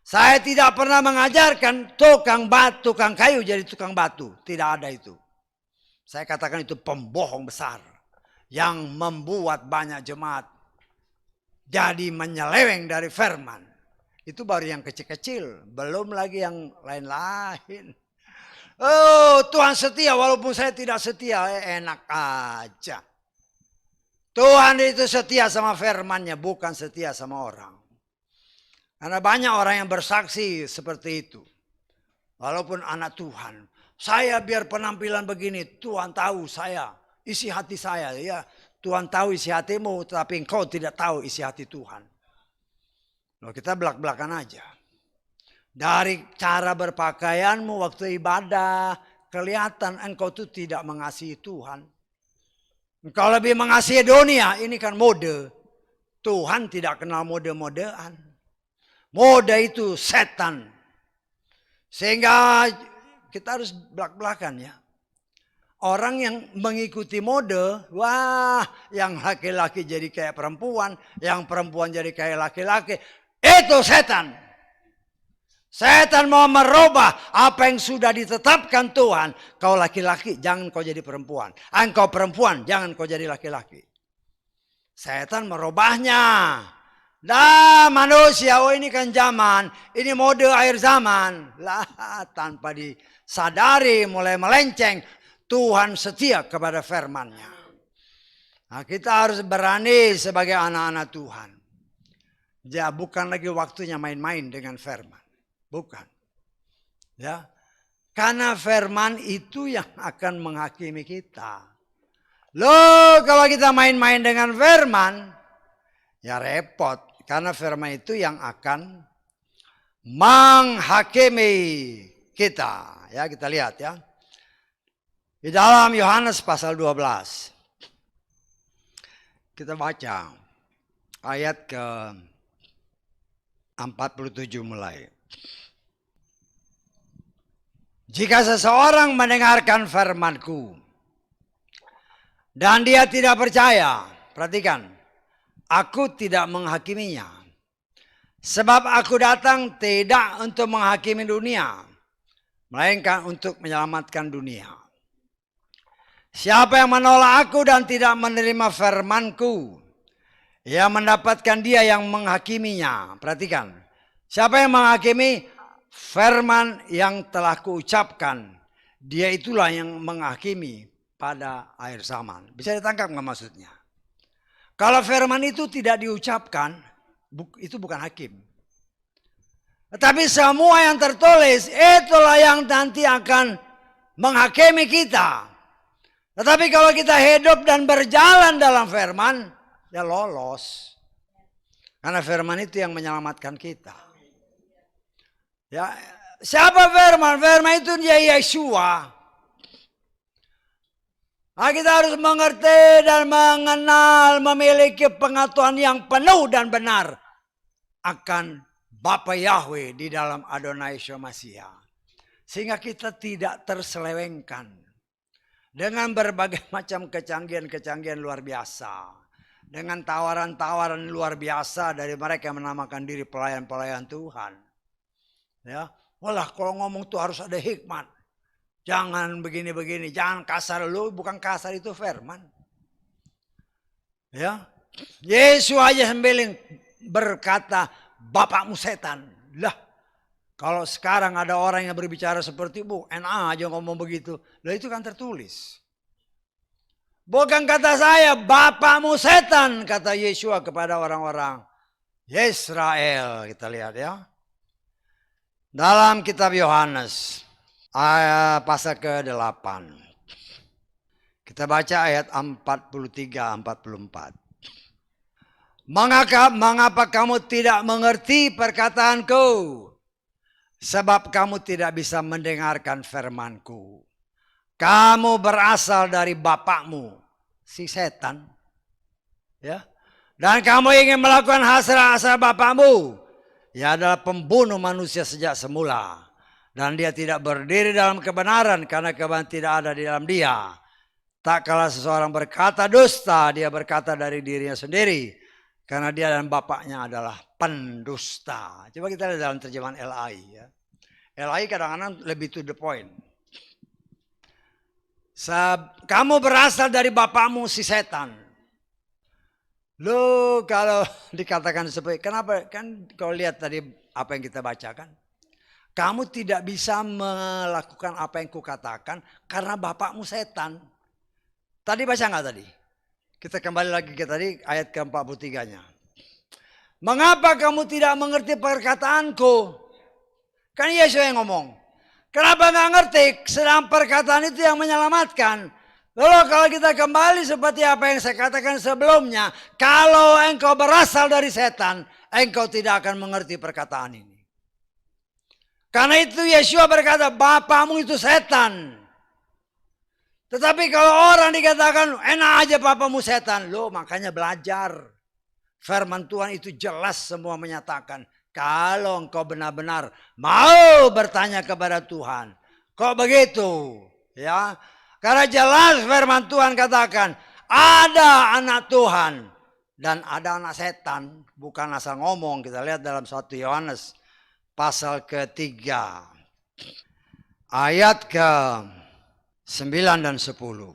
Saya tidak pernah mengajarkan tukang kayu jadi tukang batu. Tidak ada itu. Saya katakan itu pembohong besar. Yang membuat banyak jemaat jadi menyeleweng dari firman. Itu baru yang kecil-kecil. Belum lagi yang lain-lain. Oh, Tuhan setia walaupun saya tidak setia. Enak aja. Tuhan itu setia sama firman-Nya, bukan setia sama orang. Karena banyak orang yang bersaksi seperti itu. Walaupun anak Tuhan. Saya biar penampilan begini, Tuhan tahu saya. Isi hati saya, ya Tuhan tahu isi hatimu, tapi engkau tidak tahu isi hati Tuhan. Loh, kita belak-belakan aja. Dari cara berpakaianmu waktu ibadah, kelihatan engkau tuh tidak mengasihi Tuhan. Engkau lebih mengasihi dunia, ini kan mode. Tuhan tidak kenal mode-modean. Mode itu setan. Sehingga kita harus belak-belakan ya. Orang yang mengikuti mode, wah yang laki-laki jadi kayak perempuan, yang perempuan jadi kayak laki-laki. Itu setan. Setan mau merubah apa yang sudah ditetapkan Tuhan. Kau laki-laki, jangan kau jadi perempuan. Engkau perempuan, jangan kau jadi laki-laki. Setan merubahnya. Dah manusia, oh ini kan zaman, ini mode akhir zaman. Lah tanpa disadari mulai melenceng. Tuhan setia kepada firman-Nya. Nah, kita harus berani sebagai anak-anak Tuhan. Ya, bukan lagi waktunya main-main dengan firman. Bukan. Ya. Karena firman itu yang akan menghakimi kita. Loh, kalau kita main-main dengan firman, ya repot. Karena firman itu yang akan menghakimi kita. Ya, kita lihat ya. Di dalam Yohanes pasal 12. Kita baca ayat ke 47 mulai. Jika seseorang mendengarkan firman-Ku dan dia tidak percaya, perhatikan, aku tidak menghakiminya. Sebab aku datang tidak untuk menghakimi dunia, melainkan untuk menyelamatkan dunia. Siapa yang menolak aku dan tidak menerima firman-Ku, ia mendapatkan dia yang menghakiminya. Perhatikan. Siapa yang menghakimi? Firman yang telah kuucapkan. Dia itulah yang menghakimi pada akhir zaman. Bisa ditangkap nggak maksudnya? Kalau firman itu tidak diucapkan, itu bukan hakim. Tetapi semua yang tertulis, itulah yang nanti akan menghakimi kita. Tetapi kalau kita hidup dan berjalan dalam firman, ya lolos. Karena firman itu yang menyelamatkan kita. Ya, siapa firman? Firman itu dia Yeshua. Kita harus mengerti dan mengenal, memiliki pengetahuan yang penuh dan benar akan Bapa Yahweh di dalam Adonai Syemasiah. Sehingga kita tidak terselewengkan dengan berbagai macam kecanggihan-kecanggihan luar biasa. Dengan tawaran-tawaran luar biasa dari mereka yang menamakan diri pelayan-pelayan Tuhan. Ya, walah kalau ngomong tuh harus ada hikmat. Jangan begini-begini, jangan kasar. Lu bukan kasar, itu firman. Ya, Yesus aja sembiling berkata, bapakmu setan. Lah, kalau sekarang ada orang yang berbicara seperti bu, enak aja ngomong begitu. Lah itu kan tertulis. Bukan kata saya, bapakmu setan, kata Yesua kepada orang-orang Israel. Kita lihat ya. Dalam kitab Yohanes, pasal ke-8. Kita baca ayat 43-44. Mengapa kamu tidak mengerti perkataanku? Sebab kamu tidak bisa mendengarkan firmanku. Kamu berasal dari bapakmu, si setan. Ya. Dan kamu ingin melakukan hasrat-hasrat bapakmu. Ia adalah pembunuh manusia sejak semula. Dan dia tidak berdiri dalam kebenaran karena kebenaran tidak ada di dalam dia. Tak kala seseorang berkata dusta, dia berkata dari dirinya sendiri. Karena dia dan bapaknya adalah pendusta. Coba kita lihat dalam terjemahan LAI. Ya. LAI kadang-kadang lebih to the point. Kamu berasal dari bapakmu si setan. Lo kalau dikatakan seperti, kenapa? Kan kalau lihat tadi apa yang kita bacakan. Kamu tidak bisa melakukan apa yang kukatakan karena bapakmu setan. Tadi baca nggak tadi? Kita kembali lagi ke tadi ayat ke-43-nya. Mengapa kamu tidak mengerti perkataanku? Kan Yesus yang ngomong. Kenapa nggak ngerti? Sedang perkataan itu yang menyelamatkan. Lalu kalau kita kembali seperti apa yang saya katakan sebelumnya. Kalau engkau berasal dari setan, engkau tidak akan mengerti perkataan ini. Karena itu Yesua berkata, bapakmu itu setan. Tetapi kalau orang dikatakan, enak aja bapakmu setan. Loh makanya belajar. Firman Tuhan itu jelas semua menyatakan. Kalau engkau benar-benar mau bertanya kepada Tuhan. Kok begitu? Ya, karena jelas firman Tuhan katakan. Ada anak Tuhan. Dan ada anak setan. Bukan asal ngomong. Kita lihat dalam 1 Yohanes. Pasal ke-3. Ayat ke-9 dan 10.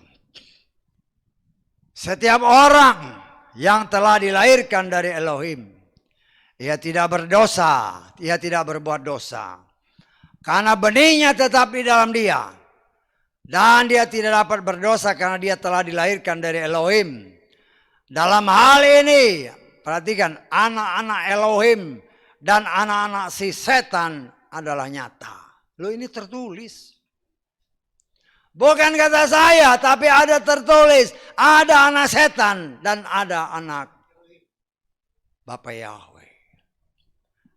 Setiap orang yang telah dilahirkan dari Elohim. Ia tidak berdosa. Ia tidak berbuat dosa. Karena benihnya tetap di dalam dia. Dan dia tidak dapat berdosa karena dia telah dilahirkan dari Elohim. Dalam hal ini. Perhatikan. Anak-anak Elohim. Dan anak-anak si setan adalah nyata. Loh ini tertulis. Bukan kata saya. Tapi ada tertulis. Ada anak setan. Dan ada anak Bapa Yahweh.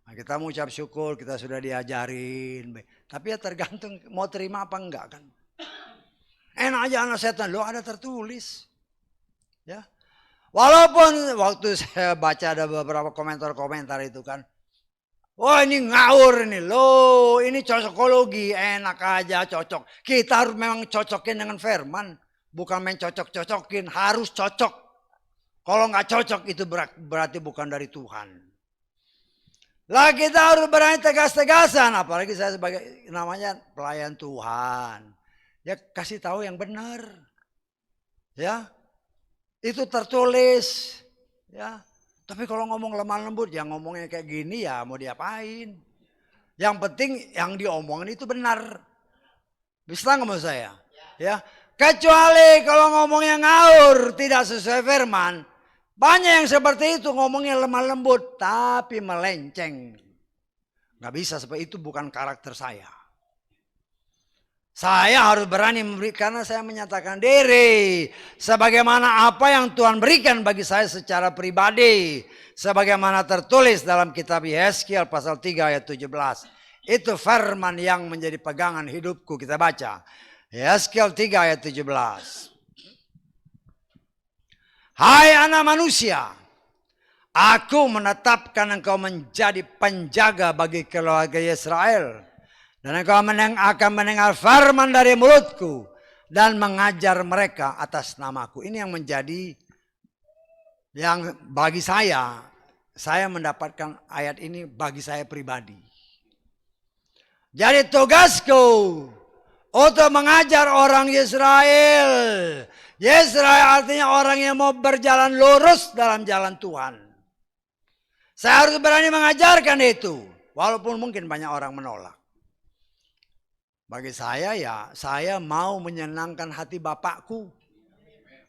Nah, kita mengucap syukur. Kita sudah diajarin. Tapi ya tergantung mau terima apa enggak kan. Enak aja anak setan. Loh ada tertulis. Ya. Walaupun waktu saya baca ada beberapa komentar-komentar itu kan. Wah ini ngawur ini loh, ini cocokologi, enak aja cocok. Kita harus memang cocokin dengan firman, bukan main cocok-cocokin, harus cocok. Kalau nggak cocok itu berarti bukan dari Tuhan. Lah kita harus berani tegas-tegasan, apalagi saya sebagai namanya pelayan Tuhan. Ya kasih tahu yang benar, ya itu tertulis, ya. Tapi kalau ngomong lemah lembut, ya ngomongnya kayak gini ya mau diapain. Yang penting yang diomongin itu benar. Bisa nggak mau saya? Ya. Kecuali kalau ngomongnya ngawur, tidak sesuai firman. Banyak yang seperti itu ngomongnya lemah lembut, tapi melenceng. Nggak bisa seperti itu, bukan karakter saya. Saya harus berani memberi karena saya menyatakan diri. Sebagaimana apa yang Tuhan berikan bagi saya secara pribadi. Sebagaimana tertulis dalam kitab Yeskiel pasal 3 ayat 17. Itu firman yang menjadi pegangan hidupku, kita baca. Yeskiel 3 ayat 17. Hai anak manusia, aku menetapkan engkau menjadi penjaga bagi keluarga Israel. Dan engkau akan mendengar firman dari mulutku dan mengajar mereka atas namaku. Ini yang menjadi, yang bagi saya mendapatkan ayat ini bagi saya pribadi. Jadi tugasku untuk mengajar orang Israel. Israel artinya orang yang mau berjalan lurus dalam jalan Tuhan. Saya harus berani mengajarkan itu. Walaupun mungkin banyak orang menolak. Bagi saya ya, saya mau menyenangkan hati Bapakku.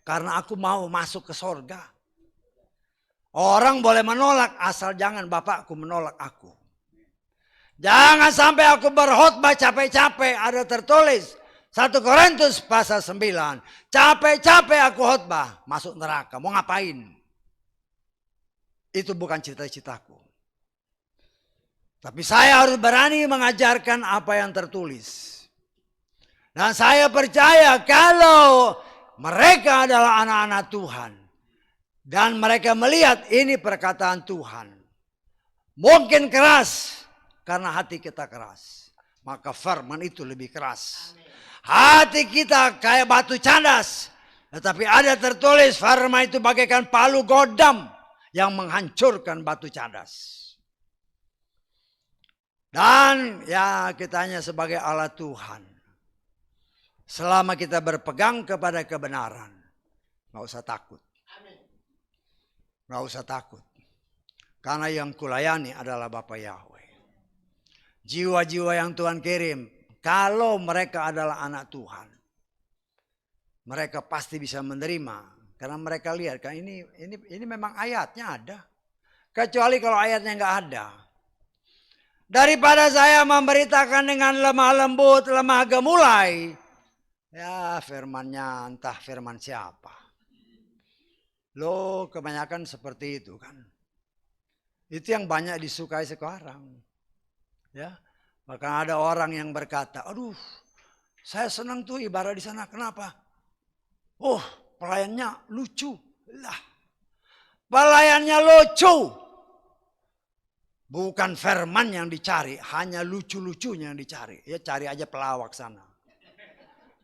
Karena aku mau masuk ke sorga. Orang boleh menolak asal jangan Bapakku menolak aku. Jangan sampai aku berkhotbah capek-capek, ada tertulis 1 Korintus pasal 9. Capek-capek aku khotbah, masuk neraka. Mau ngapain? Itu bukan cita-citaku. Tapi saya harus berani mengajarkan apa yang tertulis. Dan saya percaya kalau mereka adalah anak-anak Tuhan. Dan mereka melihat ini perkataan Tuhan. Mungkin keras, karena hati kita keras. Maka firman itu lebih keras. Amin. Hati kita kayak batu cadas. Tetapi ada tertulis firman itu bagaikan palu godam yang menghancurkan batu cadas. Dan ya kita hanya sebagai alat Tuhan. Selama kita berpegang kepada kebenaran. Gak usah takut. Gak usah takut. Karena yang kulayani adalah Bapa Yahweh. Jiwa-jiwa yang Tuhan kirim. Kalau mereka adalah anak Tuhan. Mereka pasti bisa menerima. Karena mereka lihat kan ini memang ayatnya ada. Kecuali kalau ayatnya nggak ada. Daripada saya memberitakan dengan lemah lembut, lemah gemulai. Ya firmannya entah firman siapa. Loh kebanyakan seperti itu kan. Itu yang banyak disukai sekarang. Ya, bahkan ada orang yang berkata, aduh, saya senang tuh ibadah di sana. Kenapa? Oh, pelayannya lucu. Lah, pelayannya lucu. Bukan firman yang dicari, hanya lucu-lucunya yang dicari. Ya cari aja pelawak sana.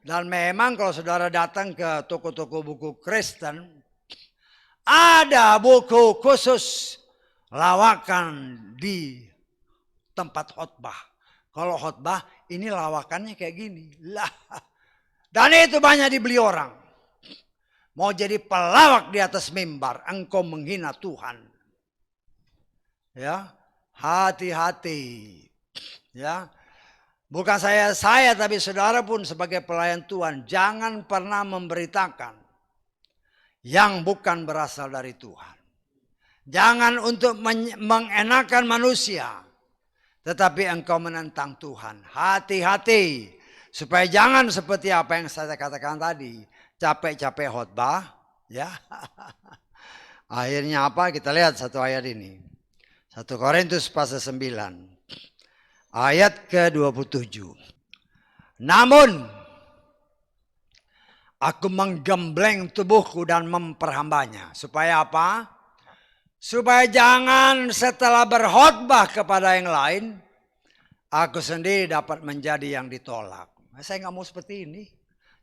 Dan memang kalau saudara datang ke toko-toko buku Kristen, ada buku khusus lawakan di tempat khotbah. Kalau khotbah ini lawakannya kayak gini. Lah. Dan itu banyak dibeli orang. Mau jadi pelawak di atas mimbar, engkau menghina Tuhan. Ya, hati-hati. Ya. Bukan saya tapi saudara pun sebagai pelayan Tuhan jangan pernah memberitakan yang bukan berasal dari Tuhan. Jangan untuk mengenakan manusia. Tetapi engkau menentang Tuhan. Hati-hati. Supaya jangan seperti apa yang saya katakan tadi. Capek-capek khotbah. Ya. Akhirnya apa? Kita lihat satu ayat ini. 1 Korintus pasal 9. Ayat ke-27. Namun. Aku menggembleng tubuhku dan memperhambanya. Supaya apa? Supaya jangan setelah berkhotbah kepada yang lain, aku sendiri dapat menjadi yang ditolak. Saya nggak mau seperti ini.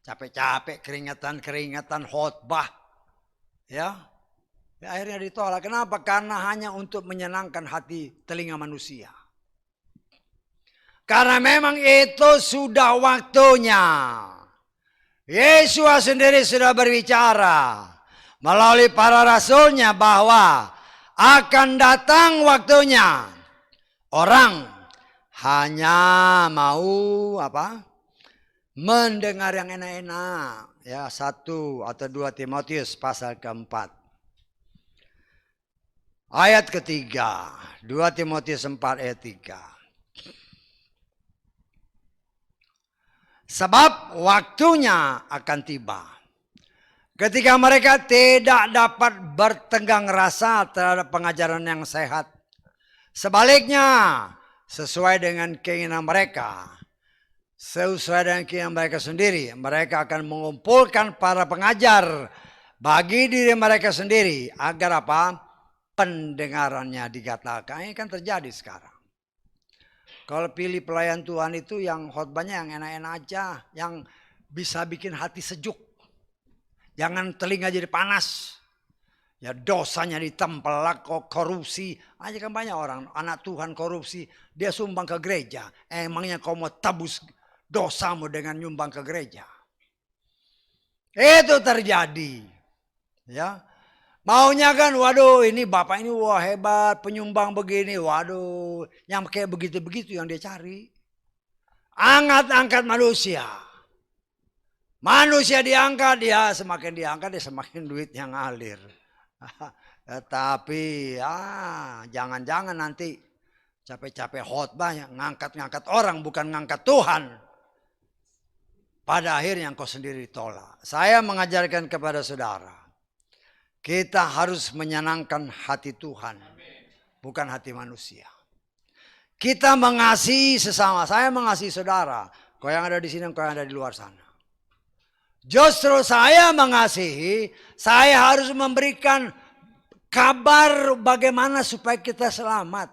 Capek-capek, keringetan khotbah. Ya, akhirnya ditolak. Kenapa? Karena hanya untuk menyenangkan hati telinga manusia. Karena memang itu sudah waktunya. Yesus sendiri sudah berbicara melalui para rasulnya bahwa akan datang waktunya orang hanya mau apa? Mendengar yang enak-enak. Ya, 1 atau 2 Timotius pasal keempat. Ayat ketiga. 2 Timotius 4 ayat 3. Sebab waktunya akan tiba. Ketika mereka tidak dapat bertegang rasa terhadap pengajaran yang sehat. Sebaliknya, sesuai dengan keinginan mereka. Sesuai dengan keinginan mereka sendiri. Mereka akan mengumpulkan para pengajar. bagi diri mereka sendiri agar apa? Pendengarannya dikatakan. Ini kan terjadi sekarang. Kalau pilih pelayan Tuhan itu yang khotbahnya yang enak-enak aja, yang bisa bikin hati sejuk. Jangan telinga jadi panas. Ya dosanya ditempelak, korupsi. Aja kan banyak orang, anak Tuhan korupsi, dia sumbang ke gereja. Emangnya kau mau tebus dosamu dengan nyumbang ke gereja? Itu terjadi. Ya. Maunya kan, waduh ini bapak ini wah hebat, penyumbang begini, waduh. Yang kayak begitu-begitu yang dia cari. Angkat-angkat manusia. Manusia diangkat, dia semakin duit yang ngalir. Tapi jangan-jangan nanti capek-capek khotbah ngangkat-ngangkat orang bukan ngangkat Tuhan. Pada akhirnya engkau sendiri tolak. Saya mengajarkan kepada saudara, kita harus menyenangkan hati Tuhan, bukan hati manusia. Kita mengasihi sesama. Saya mengasihi saudara. Kau yang ada di sini, kau yang ada di luar sana. Justru saya mengasihi, saya harus memberikan kabar bagaimana supaya kita selamat.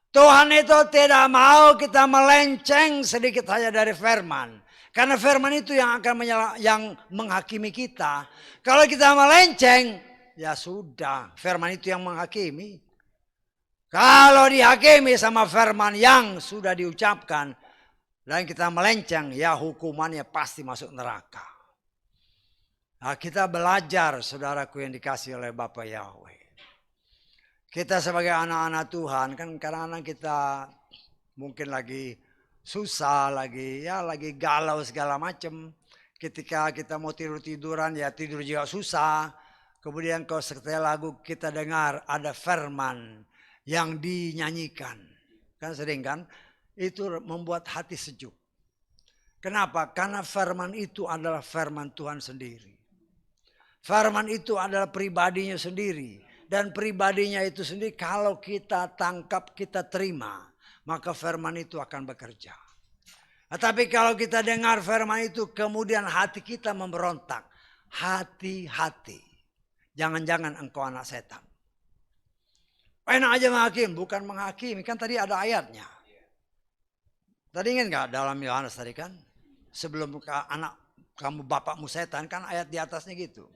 Tuhan itu tidak mau kita melenceng sedikit saja dari firman. Karena firman itu yang akan yang menghakimi kita. Kalau kita melenceng, ya sudah, firman itu yang menghakimi. Kalau dihakimi sama firman yang sudah diucapkan, dan kita melenceng, ya hukumannya pasti masuk neraka. Nah, kita belajar, saudaraku yang dikasih oleh Bapak Yahweh. Kita sebagai anak-anak Tuhan, kan kadang-kadang kita mungkin lagi susah, lagi galau segala macam. Ketika kita mau tidur-tiduran, ya tidur juga susah. Kemudian kalau setelah lagu kita dengar ada firman yang dinyanyikan. Kan sering kan? Itu membuat hati sejuk. Kenapa? Karena firman itu adalah firman Tuhan sendiri. Firman itu adalah pribadinya sendiri. Dan pribadinya itu sendiri kalau kita tangkap, kita terima, maka firman itu akan bekerja. Tapi kalau kita dengar firman itu kemudian hati kita memberontak. Hati-hati. Jangan-jangan engkau anak setan. Enak aja menghakimi, bukan menghakimi. Kan tadi ada ayatnya. Tadi ingat gak dalam Yohanes tadi kan? Sebelum anak kamu bapakmu setan kan ayat di atasnya gitu.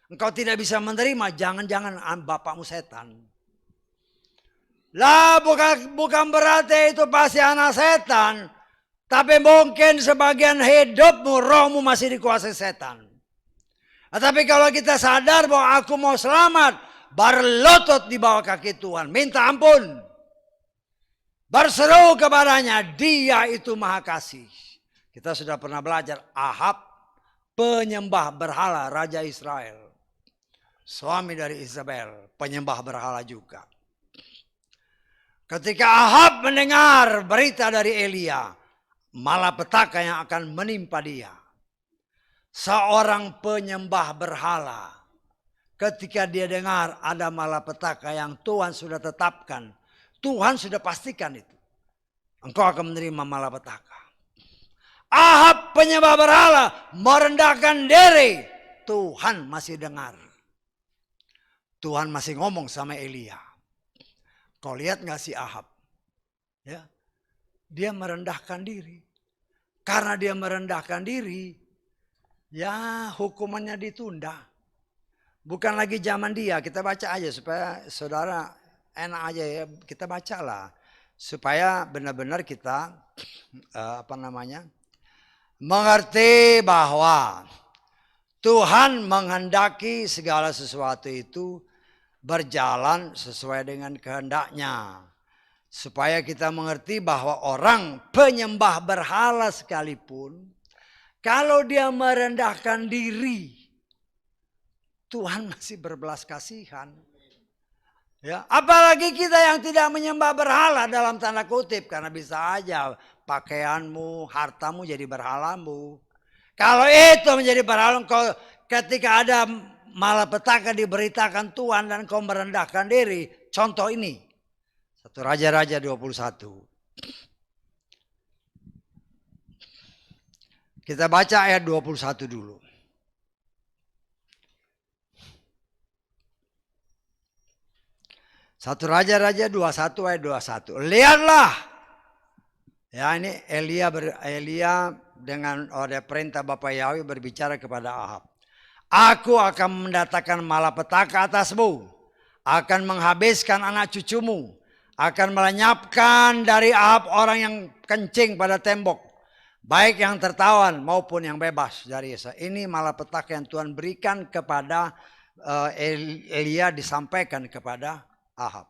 Engkau tidak bisa menerima, jangan-jangan bapakmu setan. Lah bukan berarti itu pasti anak setan. Tapi mungkin sebagian hidupmu, rohmu masih dikuasai setan. Tapi kalau kita sadar bahwa aku mau selamat, berlutut di bawah kaki Tuhan, minta ampun. Berseru kepadanya, dia itu maha kasih. Kita sudah pernah belajar Ahab, penyembah berhala Raja Israel. Suami dari Isabel, penyembah berhala juga. Ketika Ahab mendengar berita dari Elia, malapetaka yang akan menimpa dia. Seorang penyembah berhala, ketika dia dengar ada malapetaka yang Tuhan sudah tetapkan, Tuhan sudah pastikan itu. Engkau akan menerima malapetaka. Ahab penyembah berhala merendahkan diri. Tuhan masih dengar. Tuhan masih ngomong sama Elia. Kau lihat gak si Ahab? Ya, dia merendahkan diri. Karena dia merendahkan diri, ya hukumannya ditunda. Bukan lagi zaman dia. Kita baca aja supaya saudara enak aja ya, kita bacalah supaya benar-benar kita mengerti bahwa Tuhan menghendaki segala sesuatu itu berjalan sesuai dengan kehendaknya, supaya kita mengerti bahwa orang penyembah berhala sekalipun kalau dia merendahkan diri, Tuhan masih berbelas kasihan. Ya, apalagi kita yang tidak menyembah berhala dalam tanda kutip. Karena bisa aja pakaianmu, hartamu jadi berhalamu. Kalau itu menjadi berhala, ketika ada malapetaka diberitakan Tuhan dan kau merendahkan diri. Contoh ini. 1 Raja-Raja 21. Kita baca ayat 21 dulu. 1 Raja-Raja 21 ayat 21. Lihatlah. Ya, ini Elia dengan oleh perintah Bapak Yahweh berbicara kepada Ahab. Aku akan mendatangkan malapetaka atasmu. Akan menghabiskan anak cucumu. Akan melenyapkan dari Ahab orang yang kencing pada tembok. Baik yang tertawan maupun yang bebas dari Yesaya. Ini malapetaka yang Tuhan berikan kepada Elia, disampaikan kepada Ahab.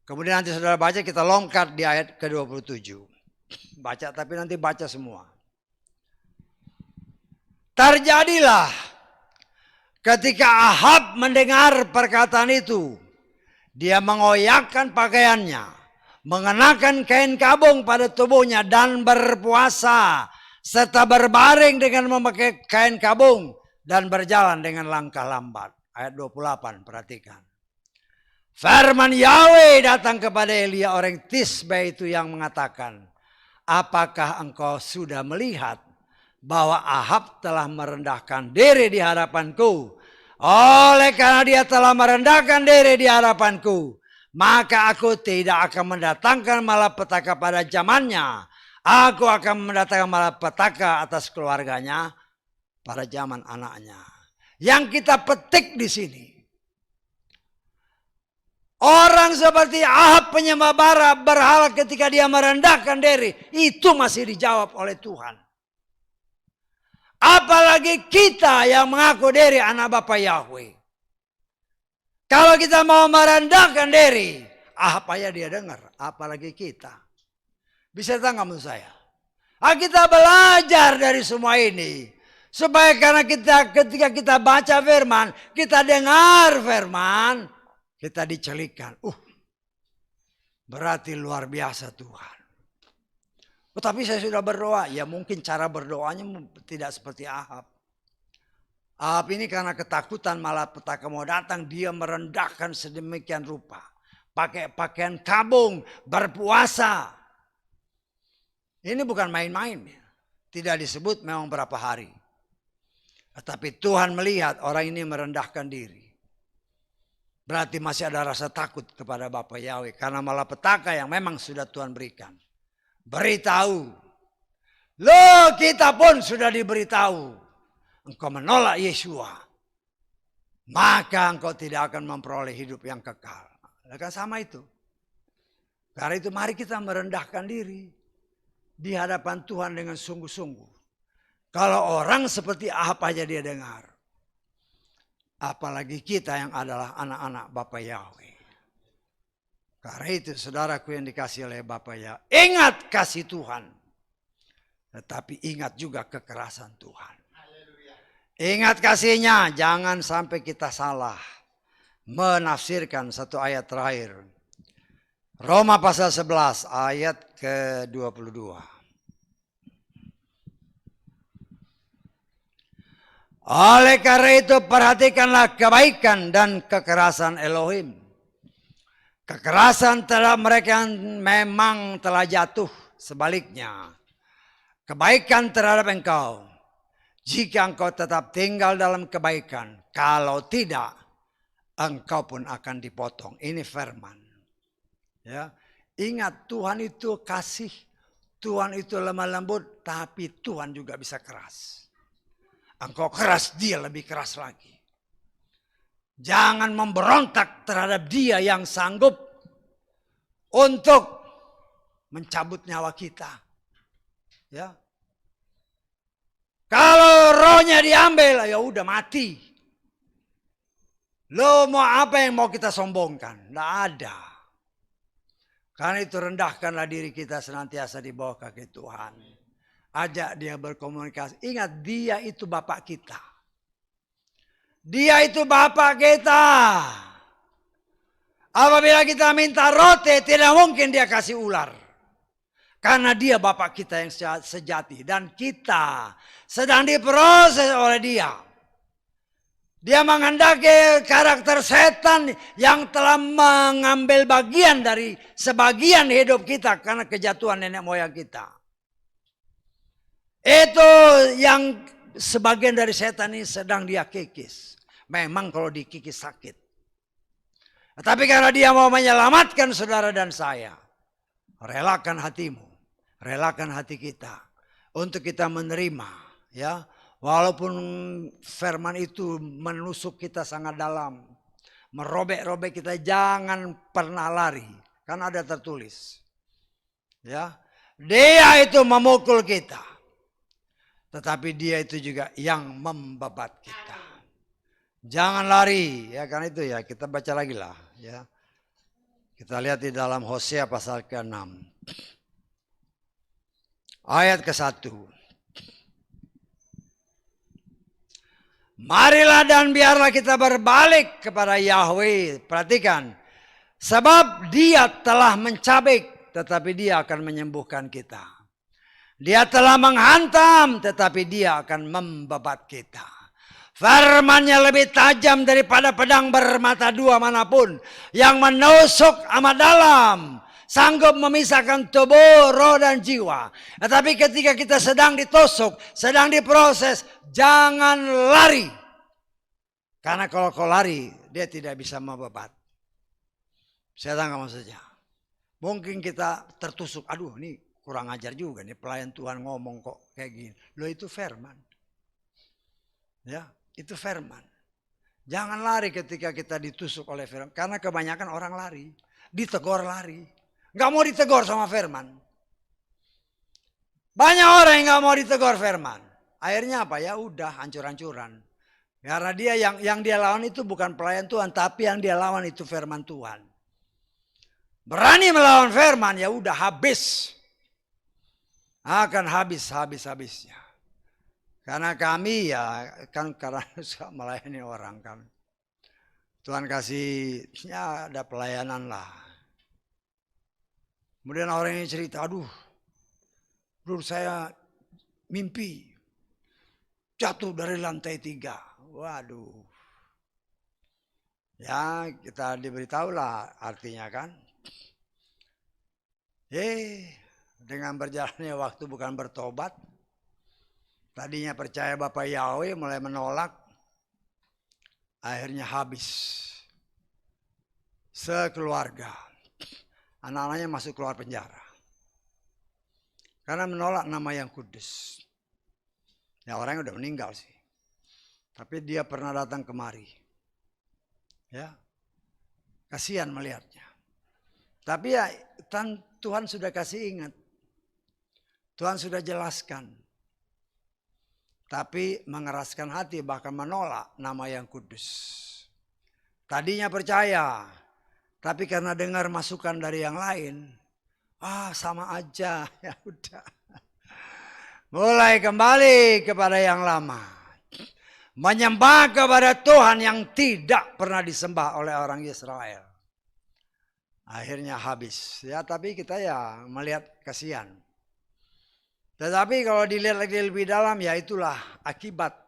Kemudian nanti saudara baca, kita longkat di ayat ke-27. Baca, tapi nanti baca semua. Terjadilah ketika Ahab mendengar perkataan itu, dia mengoyakkan pakaiannya, mengenakan kain kabung pada tubuhnya dan berpuasa, serta berbaring dengan memakai kain kabung dan berjalan dengan langkah lambat. Ayat 28, perhatikan. Firman Yahweh datang kepada Elia orang Tisbe itu yang mengatakan, apakah engkau sudah melihat bahwa Ahab telah merendahkan diri di hadapanku? Oleh karena dia telah merendahkan diri di hadapanku, maka aku tidak akan mendatangkan malapetaka pada zamannya. Aku akan mendatangkan malapetaka atas keluarganya pada zaman anaknya. Yang kita petik di sini, orang seperti Ahab penyembah berhala ketika dia merendahkan diri, itu masih dijawab oleh Tuhan. Apalagi kita yang mengaku diri anak Bapa Yahweh. Kalau kita mau merendahkan diri, apa ya dia dengar? Apalagi kita. Bisa tangkap menurut saya. Kita belajar dari semua ini. Supaya karena ketika kita baca firman, kita dengar firman, kita dicelikan. Berarti luar biasa Tuhan. Tapi saya sudah berdoa. Ya mungkin cara berdoanya tidak seperti Ahab. Ahab ini karena ketakutan malapetaka mau datang, dia merendahkan sedemikian rupa. Pakai pakaian kabung, berpuasa. Ini bukan main-main. Tidak disebut memang berapa hari. Tetapi Tuhan melihat orang ini merendahkan diri. Berarti masih ada rasa takut kepada Bapa Yahweh. Karena malapetaka yang memang sudah Tuhan berikan. Beritahu. Loh, kita pun sudah diberitahu. Engkau menolak Yeshua. Maka engkau tidak akan memperoleh hidup yang kekal. Kan sama itu. Karena itu mari kita merendahkan diri. Di hadapan Tuhan dengan sungguh-sungguh. Kalau orang seperti apa aja dia dengar. Apalagi kita yang adalah anak-anak Bapa Yahweh. Karena itu saudaraku yang dikasih oleh Bapa Yahweh. Ingat kasih Tuhan. Tetapi ingat juga kekerasan Tuhan. Ingat kasihnya. Jangan sampai kita salah. Menafsirkan satu ayat terakhir. Roma pasal 11 ayat ke-22. Oleh karena itu perhatikanlah kebaikan dan kekerasan Elohim. Kekerasan terhadap mereka yang memang telah jatuh. Sebaliknya, kebaikan terhadap engkau. Jika engkau tetap tinggal dalam kebaikan. Kalau tidak, engkau pun akan dipotong. Ini firman. Ya, ingat Tuhan itu kasih. Tuhan itu lemah lembut. Tapi Tuhan juga bisa keras. Engkau keras, dia lebih keras lagi. Jangan memberontak terhadap dia yang sanggup untuk mencabut nyawa kita. Ya. Kalau rohnya diambil, ya udah mati. Lo mau apa yang mau kita sombongkan? Tidak ada. Karena itu rendahkanlah diri kita senantiasa di bawah kaki Tuhan. Ajak dia berkomunikasi. Ingat dia itu Bapak kita. Dia itu Bapak kita. Apabila kita minta roti, tidak mungkin dia kasih ular. Karena dia Bapak kita yang sejati. Dan kita sedang diproses oleh dia. Dia menghendaki karakter setan yang telah mengambil bagian dari sebagian hidup kita. Karena kejatuhan nenek moyang kita. Itu yang sebagian dari setan ini sedang dia kikis. Memang kalau dikikis sakit. Tapi karena dia mau menyelamatkan saudara dan saya, relakan hatimu, relakan hati kita untuk kita menerima, ya. Walaupun firman itu menusuk kita sangat dalam, merobek-robek kita, jangan pernah lari. Kan ada tertulis, ya. Dia itu memukul kita, tetapi dia itu juga yang membebat kita. Jangan lari, ya kan itu ya. Kita baca lagi lah, ya. Kita lihat di dalam Hosea pasal ke-6. Ayat ke-1. Marilah dan biarlah kita berbalik kepada Yahweh. Perhatikan. Sebab dia telah mencabik, tetapi dia akan menyembuhkan kita. Dia telah menghantam, tetapi dia akan membebat kita. Firman-Nya lebih tajam daripada pedang bermata dua manapun, yang menusuk amat dalam, sanggup memisahkan tubuh, roh dan jiwa. Tetapi ketika kita sedang ditusuk, sedang diproses, jangan lari. Karena kalau kau lari, dia tidak bisa membebat. Saya tanya maksudnya. Mungkin kita tertusuk, aduh ini kurang ajar juga nih pelayan Tuhan ngomong kok kayak gini. Loh itu firman. Ya. Itu firman. Jangan lari ketika kita ditusuk oleh firman. Karena kebanyakan orang lari. Ditegur lari. Gak mau ditegur sama firman. Banyak orang yang gak mau ditegur firman. Akhirnya apa? Ya udah hancur-hancuran. Karena dia yang dia lawan itu bukan pelayan Tuhan. Tapi yang dia lawan itu firman Tuhan. Berani melawan firman, ya udah habis. Akan habis-habisnya. Karena kami ya kan karena suka melayani orang kan. Tuhan kasihnya ada pelayanan lah. Kemudian orang ini cerita, aduh saya mimpi jatuh dari lantai 3. Waduh. Ya kita diberitahu lah artinya kan. Dengan berjalannya waktu bukan bertobat. Tadinya percaya Bapak Yahweh mulai menolak. Akhirnya habis. Sekeluarga. Anak-anaknya masuk keluar penjara. Karena menolak nama yang kudus. Ya orangnya udah meninggal sih. Tapi dia pernah datang kemari. Ya. Kasihan melihatnya. Tapi ya Tuhan sudah kasih ingat. Tuhan sudah jelaskan. Tapi mengeraskan hati bahkan menolak nama yang kudus. Tadinya percaya. Tapi karena dengar masukan dari yang lain. Sama aja. Ya udah. Mulai kembali kepada yang lama. Menyembah kepada Tuhan yang tidak pernah disembah oleh orang Israel. Akhirnya habis. Ya tapi kita ya melihat kasihan. Tetapi kalau dilihat lagi lebih dalam, ya itulah akibat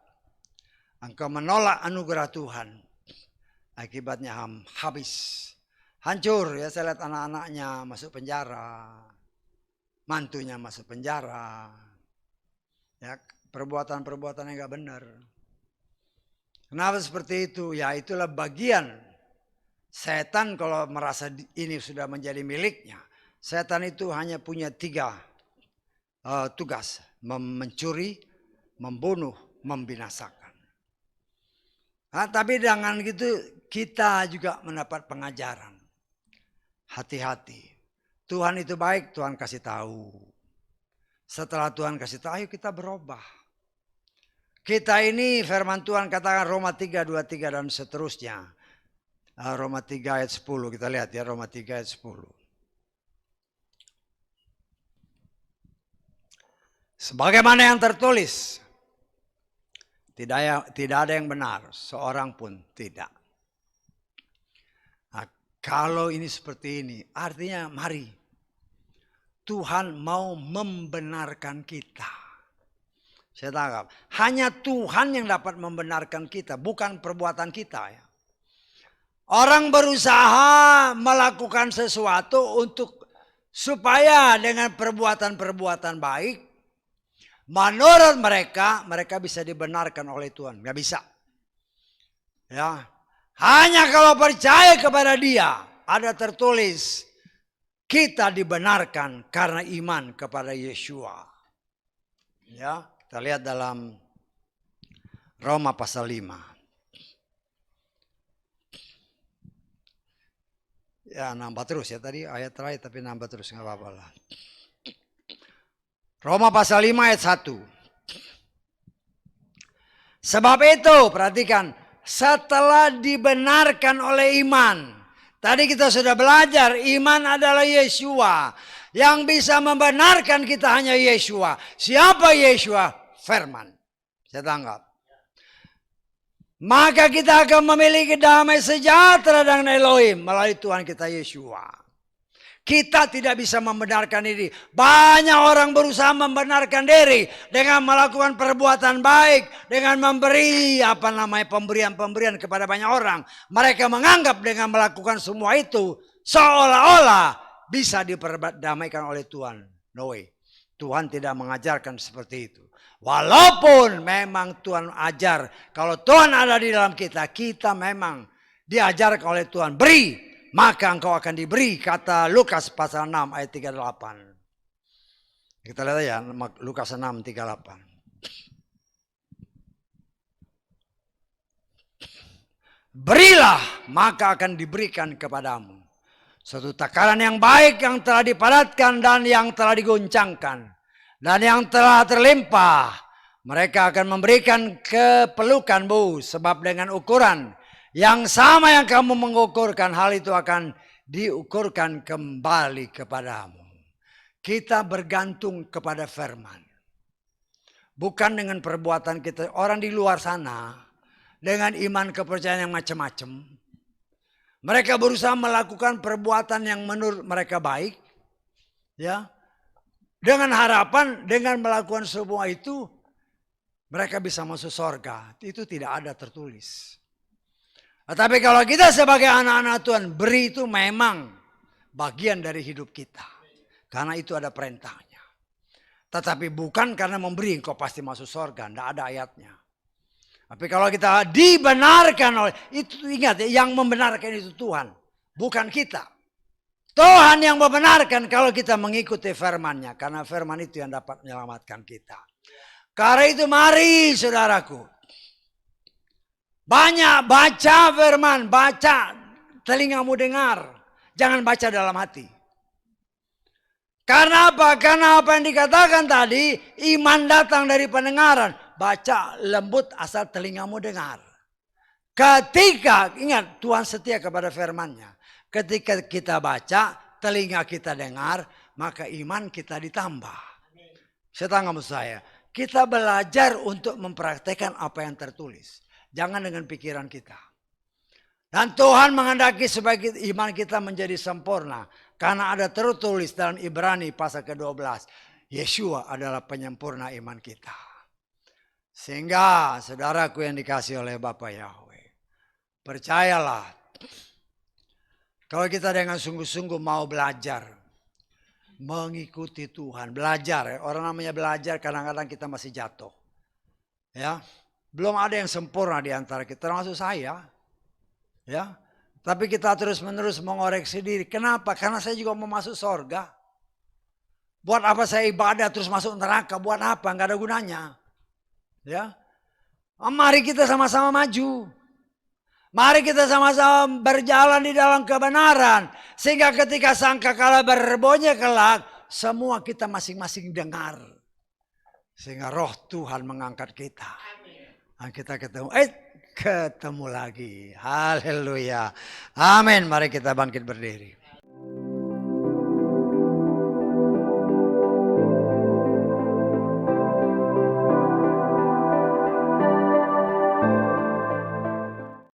engkau menolak anugerah Tuhan. Akibatnya habis. Hancur ya, saya lihat anak-anaknya masuk penjara. Mantunya masuk penjara. Ya, perbuatan-perbuatan yang gak benar. Kenapa seperti itu? Ya itulah bagian setan kalau merasa ini sudah menjadi miliknya. Setan itu hanya punya 3 tugas, mencuri, membunuh, membinasakan. Tapi dengan gitu kita juga mendapat pengajaran. Hati-hati. Tuhan itu baik, Tuhan kasih tahu. Setelah Tuhan kasih tahu, ayo kita berubah. Kita ini firman Tuhan katakan Roma 3:23 dan seterusnya. Roma 3 ayat 10 kita lihat ya, Roma 3 ayat 10. Sebagaimana yang tertulis, tidak ada yang benar, seorang pun tidak. Nah, kalau ini seperti ini, artinya mari Tuhan mau membenarkan kita. Saya tangkap, hanya Tuhan yang dapat membenarkan kita, bukan perbuatan kita ya. Orang berusaha melakukan sesuatu supaya dengan perbuatan-perbuatan baik, menurut mereka bisa dibenarkan oleh Tuhan. Gak bisa. Ya, Hanya kalau percaya kepada Dia, ada tertulis, kita dibenarkan karena iman kepada Yeshua. Ya, kita lihat dalam Roma pasal 5. Ya, nambah terus ya tadi ayat terakhir, tapi nambah terus nggak apa-apa lah. Roma pasal 5 ayat 1. Sebab itu, perhatikan, setelah dibenarkan oleh iman. Tadi kita sudah belajar, iman adalah Yeshua. Yang bisa membenarkan kita hanya Yeshua. Siapa Yeshua? Firman. Saya tanggap. Maka kita akan memiliki damai sejahtera dengan Elohim melalui Tuhan kita Yeshua. Kita tidak bisa membenarkan diri. Banyak orang berusaha membenarkan diri dengan melakukan perbuatan baik, dengan memberi pemberian-pemberian kepada banyak orang. Mereka menganggap dengan melakukan semua itu seolah-olah bisa diperdamaikan oleh Tuhan. No way. Tuhan tidak mengajarkan seperti itu. Walaupun memang Tuhan ajar, kalau Tuhan ada di dalam kita, kita memang diajarkan oleh Tuhan. Beri, maka engkau akan diberi, kata Lukas pasal 6 ayat 38. Kita lihat ya, Lukas 6 38. Berilah, maka akan diberikan kepadamu suatu takaran yang baik, yang telah dipadatkan dan yang telah diguncangkan dan yang telah terlimpah. Mereka akan memberikan kepelukanmu, sebab dengan ukuran yang sama yang kamu mengukurkan, hal itu akan diukurkan kembali kepadamu. Kita bergantung kepada firman. Bukan dengan perbuatan kita. Orang di luar sana dengan iman kepercayaan yang macam-macam, mereka berusaha melakukan perbuatan yang menurut mereka baik. Ya. Dengan harapan dengan melakukan semua itu mereka bisa masuk surga. Itu tidak ada tertulis. Tapi kalau kita sebagai anak-anak Tuhan, beri itu memang bagian dari hidup kita. Karena itu ada perintahnya. Tetapi bukan karena memberi engkau pasti masuk surga. Tidak ada ayatnya. Tapi kalau kita dibenarkan oleh, itu ingat ya, yang membenarkan itu Tuhan. Bukan kita. Tuhan yang membenarkan kalau kita mengikuti firman-Nya. Karena firman itu yang dapat menyelamatkan kita. Karena itu mari saudaraku. Banyak baca firman, baca, telingamu dengar. Jangan baca dalam hati. Karena apa? Karena apa yang dikatakan tadi, iman datang dari pendengaran. Baca lembut asal telingamu dengar. Ketika, ingat Tuhan setia kepada firman-Nya. Ketika kita baca, telinga kita dengar, maka iman kita ditambah. Setengah maksud saya, kita belajar untuk mempraktekkan apa yang tertulis. Jangan dengan pikiran kita. Dan Tuhan menghendaki sebagai iman kita menjadi sempurna. Karena ada tertulis dalam Ibrani pasal ke-12. Yeshua adalah penyempurna iman kita. Sehingga saudaraku yang dikasih oleh Bapa Yahweh. Percayalah. Kalau kita dengan sungguh-sungguh mau belajar. Mengikuti Tuhan. Belajar. Orang namanya belajar kadang-kadang kita masih jatuh. Ya. Belum ada yang sempurna di antara kita, termasuk saya. Ya. Tapi kita terus-menerus mengoreksi diri. Kenapa? Karena saya juga mau masuk surga. Buat apa saya ibadah terus masuk neraka? Buat apa? Enggak ada gunanya. Ya. Mari kita sama-sama maju. Mari kita sama-sama berjalan di dalam kebenaran. Sehingga ketika sangkakala berbunyi kelak, semua kita masing-masing dengar. Sehingga roh Tuhan mengangkat kita. Dan kita ketemu lagi. Haleluya. Amin. Mari kita bangkit berdiri.